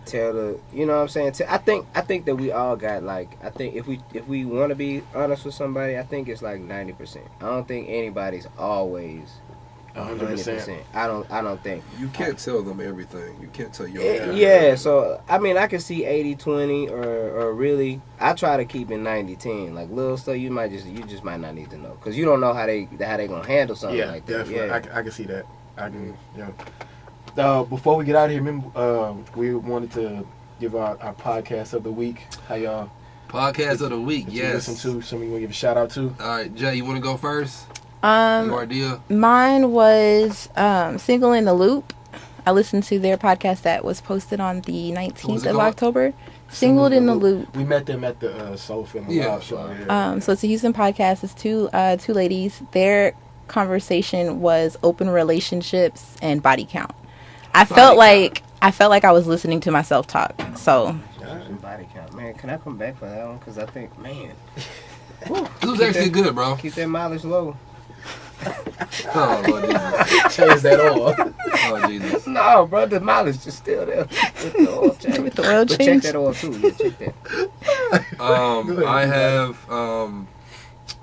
tell you know what I'm saying. I think that we all got like I think if we want to be honest with somebody, I think it's like 90%. I don't think anybody's always 100%. I don't think.
You can't tell them everything. You can't tell your
yeah, so I mean I can see 80-20 or really I try to keep it 90-10. Like little stuff you just might not need to know because you don't know how they gonna handle something like that.
Definitely. Yeah, I can see that. I can. Yeah. Before we get out of here, remember we wanted to give our podcast of the week. How y'all?
Podcast of the week. Yes.
Listen to something you want to give a shout out to.
All right, Jay, you want to go first? Your idea?
Mine was Singleintheloop. I listened to their podcast that was posted on the 19th of October. Singled in the Loop.
We met them at the Soul Film Live show.
Yeah. So it's a Houston podcast. It's two ladies. Their conversation was open relationships and body count. I felt like I was listening to myself talk. So.
Body count, man. Can I come back for that one? Because I think, man.
This was actually good, bro.
Keep that mileage low.
Oh, Lord Jesus.
Change that oil.
Oh, Jesus.
No, bro, the mileage is still there. With the oil change.
With the oil change?
But check that oil, too. Yeah, check that.
I have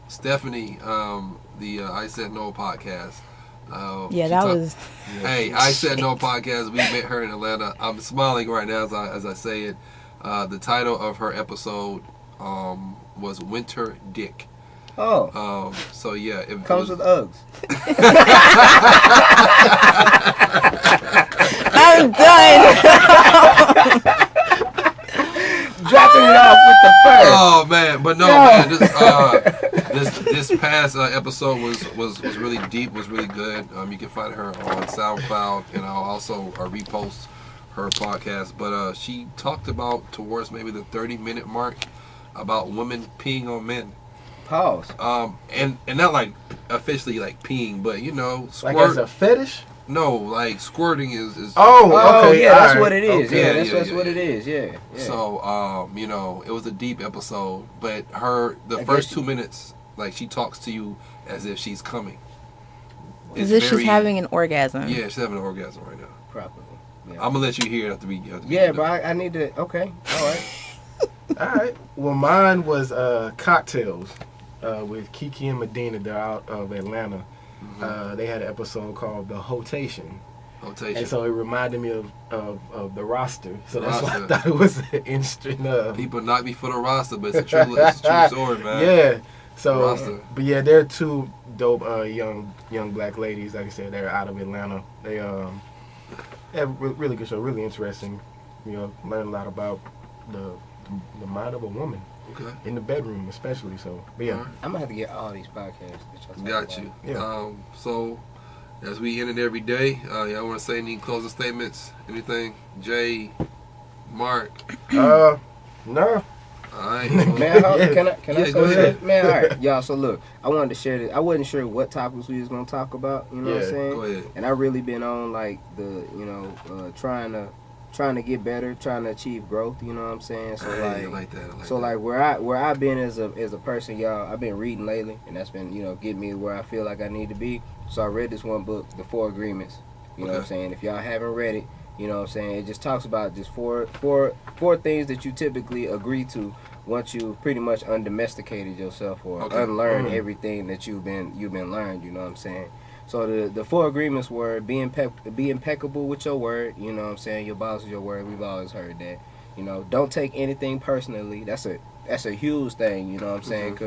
Stephanie, the I Said No podcast. Hey, I Said No podcast. We met her in Atlanta. I'm smiling right now as I say it. The title of her episode was Winter Dick.
Oh.
So yeah, it
comes with Uggs.
I'm done.
Dropping it off with the fur.
Oh man, but no, man. This past episode was really deep. Was really good. You can find her on SoundCloud, and I'll also repost her podcast. But she talked about towards maybe the 30-minute mark about women peeing on men.
Pause.
And not like officially like peeing, but you know, squirt.
Like as a fetish?
No, like squirting is.
Oh,
okay.
Yeah, that's what it is.
Okay.
Yeah, that's what it is. Yeah.
So, you know, it was a deep episode, but the first 2 minutes, like she talks to you as if she's coming.
As if she's having an orgasm.
Yeah, she's having an orgasm right now.
Probably. Yeah.
I'm gonna let you hear it after we.
Yeah, but I need to. Okay. All right.
All right. Well, mine was Cocktails with Kiki and Medina. They're out of Atlanta. Mm-hmm. They had an episode called The Hoetation. And so it reminded me of the roster. So that's why I thought it was an interesting.
People knock me for the roster, but it's a true story, man.
Yeah. So, but yeah, they're two dope young black ladies. Like I said, they're out of Atlanta. They have a really good show, really interesting. You know, learn a lot about the mind of a woman.
Okay.
In the bedroom, especially. So, but yeah,
I'm gonna have to get all these podcasts.
Got you.
Yeah.
So, as we end it every day, y'all want to say any closing statements? Anything? Jay, Mark.
You No.
Alright.
Man, can I
Yeah,
say
go ahead.
this? Man, all right, y'all. So look, I wanted to share this. I wasn't sure what topics we was gonna talk about. You know what I'm saying?
Go ahead.
And I really been on like the, trying to get better, trying to achieve growth. You know what I'm saying? So
I
like,
like that. I like
so
that.
like where I've been as a person, y'all. I've been reading lately, and that's been getting me where I feel like I need to be. So I read this one book, The Four Agreements. You know what I'm saying? If y'all haven't read it, you know what I'm saying? It just talks about just four things that you typically agree to once you've pretty much undomesticated yourself or unlearned everything that you've been learned. You know what I'm saying? So the four agreements were be impeccable with your word. You know what I'm saying? Your boss is your word. We've always heard that. Don't take anything personally. That's a huge thing. You know what I'm saying?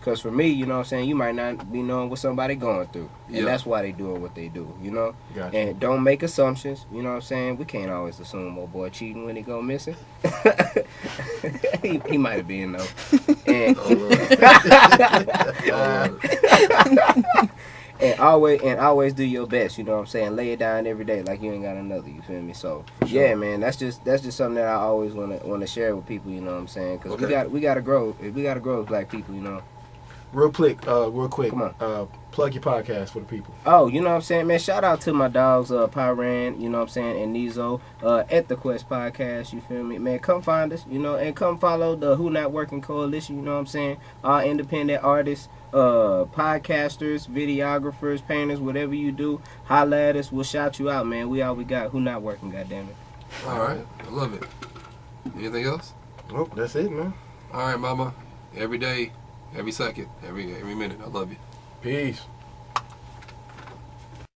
Because for me, you know what I'm saying, you might not be knowing what somebody going through, and that's why they doing what they do.
Gotcha.
And don't make assumptions. You know what I'm saying? We can't always assume old boy cheating when he go missing. he might have been though. And, and always do your best, you know what I'm saying? Lay it down every day like you ain't got another, you feel me? So yeah, man, that's just something that I always want to share with people, you know what I'm saying? Because we gotta grow as black people, you know.
Real quick,
Come on.
Plug your podcast for the people.
Oh, you know what I'm saying, man? Shout out to my dogs, Pyran, you know what I'm saying, and Nizo, at the Quest Podcast, you feel me? Man, come find us, and come follow the Who Not Working Coalition, you know what I'm saying? All independent artists, podcasters, videographers, painters, whatever you do, holla at us, we'll shout you out, man. We all we got. Who Not Working, goddammit.
Alright. I love it. Anything else?
Nope, that's it, man.
Alright, mama. Every day, every second, every minute. I love you.
Peace.